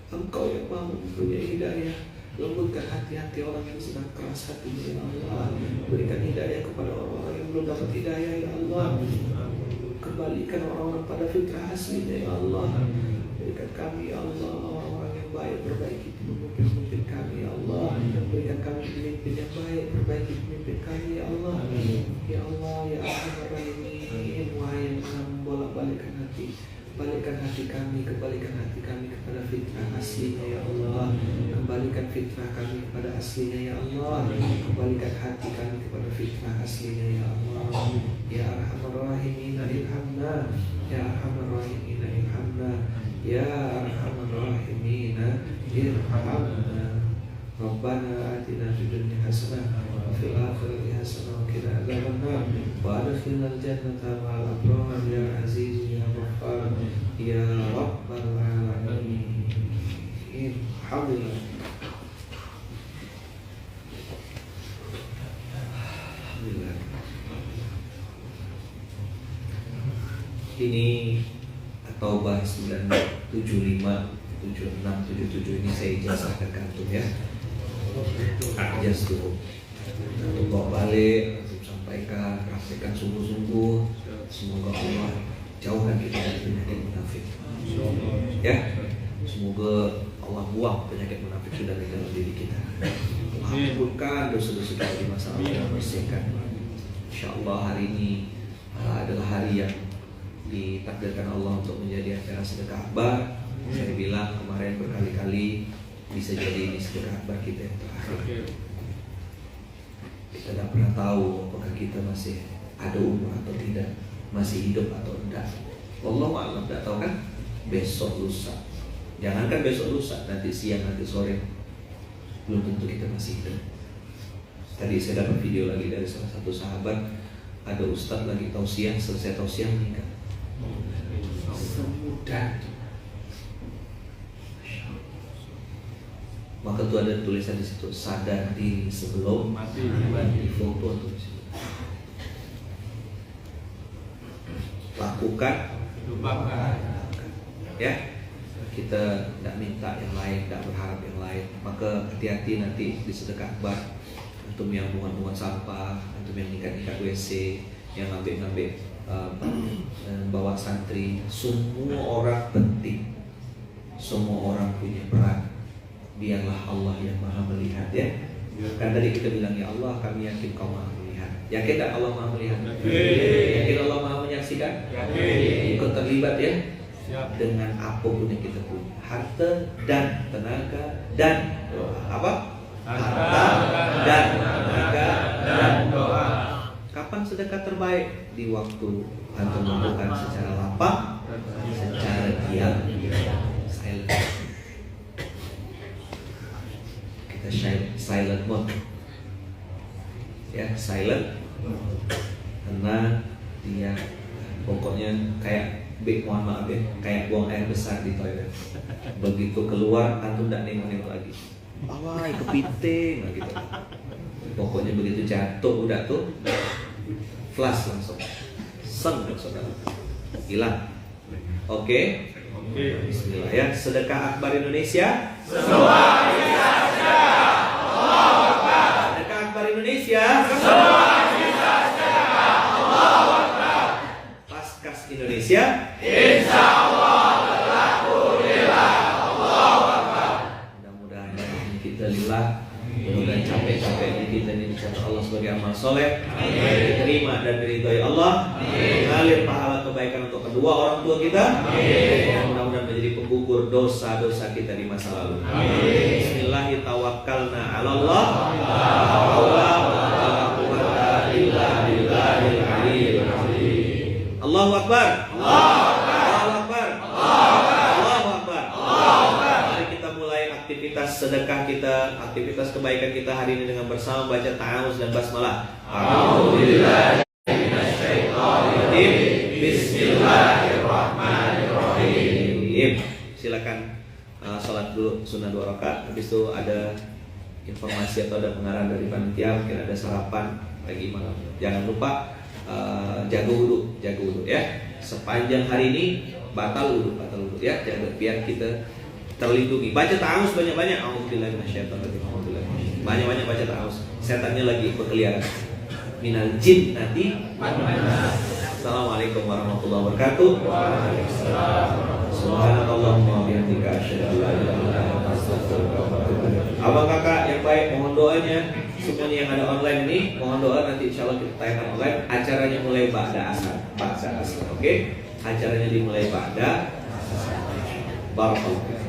Engkau yang Maha mempunyai hidayah, lembutkan hati-hati orang yang sedang keras hatinya ya Allah. Berikan hidayah kepada orang-orang yang belum dapat hidayah ya Allah. Kembalikan orang-orang pada fitrah aslinya ya Allah. Berikan kami ya Allah orang-orang yang baik, perbaiki pemimpin kami ya Allah. Berikan kami pemimpin yang baik, perbaiki pemimpin kami ya Allah. Ya Allah ya Arhamar Rahimin, wahai yang Maha membolak-balikkan hati, balikkan hati kami, kembalikan hati kami kepada fitrah aslinya ya Allah. Kembalikan fitrah kami kepada aslinya ya Allah. Kembalikan hati kami kepada fitrah aslinya ya Allah. Ya Arhamar Rahimin irhamna, ya Arhamar Rahimin irhamna, ya Arhamar Rahimin irhamna. Rabbana atina fid dunya hasanah wa fil akhirati hasanah wa qina adzabannar wa adkhilnal jannata ma'al abrar ya aziz ya ghaffar ya rabbal alamin. Alhamdulillah. Alhamdulillah. Ini At-Taubah 975 76 77 ini saya ijazahkan ke antum ya. Ijazah dulu. Antum bawa balik, antum sampaikan, praktekkan sungguh-sungguh. Semoga Allah jauhkan kita dari penyakit munafik. Ya. Semoga Allah buang penyakit munafik sudah di dalam diri kita. Allah ampunkan dosa-dosa kita di masa lalu, bersihkan. Insyaallah hari ini adalah hari yang ditakdirkan Allah untuk menjadi acara sedekah akbar. Saya bilang kemarin berkali-kali bisa jadi ini sedekah akbar kita yang terakhir. Kita tidak pernah tahu apakah kita masih ada umur atau tidak, masih hidup atau tidak. Wallahu a'lam, tidak tahu kan? Besok lusa, jangankan besok lusa, nanti siang, nanti sore, belum tentu kita masih hidup. Tadi saya dapat video lagi dari salah satu sahabat, ada ustadz lagi tausiah, selesai tausiah meninggal. Semudah itu. maka tuh ada tulisan di situ, sadar diri sebelum Mati. di foto tuh di situ. Lakukan, Lupakan. ya. Kita tidak minta yang lain, tidak berharap yang lain. Maka hati-hati nanti di sedekah akbar. Antum yang bunga-bunga sampah, antum yang ikat-ikat WC, yang ngambil-ngambil bawa santri. Semua orang penting, semua orang punya peran. Biarlah Allah yang maha melihat, ya. Kan tadi kita bilang, ya Allah, kami yakin kau maha melihat. Yakin tak Allah maha melihat? Yakin Allah maha menyaksikan? Ikut terlibat, ya. Siap. Dengan apapun yang kita punya, harta dan tenaga dan doa. Apa? Harta dan tenaga dan doa. Kapan sedekah terbaik? Di waktu antum melakukan secara lapang, secara diam, silent. Kita silent mode, ya, silent, tenang, diam. Pokoknya kayak mohon maaf ya, kayak buang air besar di toilet. Begitu keluar, antum tidak nengok-nengok lagi. Awai, kepiting, gitu. Pokoknya begitu jatuh, udah tuh, flash langsung, langsung hilang. Oke. Bismillah, ya. Sedekah akbar Indonesia. Semua bisa sedekah. Allahu Akbar. Sedekah akbar Indonesia. Semua bisa sedekah. Allahu Akbar. Paskas Indonesia. Insya Allah berlaku lillah. Allahu Akbar. Mudah-mudahan kita lillah. Mudah-mudahan capek-capek kita ini dicatat Allah sebagai amal soleh, diterima dan diridhoi Allah, mengalir pahala kebaikan untuk kedua orang tua kita, dan mudah-mudahan menjadi penggugur dosa-dosa kita di masa lalu. Bismillahirrahmanirrahim. Tawakkalna 'ala Allah. La haula wala quwwata illa billahil aliyyil azim. Allahu Akbar. Allahu Akbar. Allahu Akbar. Mari kita mulai aktivitas sedekah kita, aktivitas kebaikan kita hari ini dengan bersama baca ta'awuz dan basmalah. A'udzubillahi minasyaitonirrajim. Bismillahirrahmanirrahim. Silakan sholat dulu sunnah 2 rakaat. Habis itu ada informasi atau ada pengarahan dari panitia, mungkin ada sarapan pagi malam. Jangan lupa jaga wudhu ya. Sepanjang hari ini batal wudhu ya. Jaga biar kita terlindungi. Baca ta'awuz banyak-banyak. A'udzubillahi minasyaitonirrajim. Banyak-banyak baca ta'awuz. Setannya lagi berkeliaran. Minal jin nanti. Assalamualaikum warahmatullahi wabarakatuh. Subhanallahumma wa bihamdika asyhadu an la ilaha illa anta astaghfiruka wa atubu ilaik. Abang kakak yang baik, mohon doanya. Semuanya yang ada online ini, mohon doa nanti insyaallah kita tayangkan online. Acaranya mulai ba'da asar. Oke? Acaranya dimulai ba'da asar. Barakallahu fiik.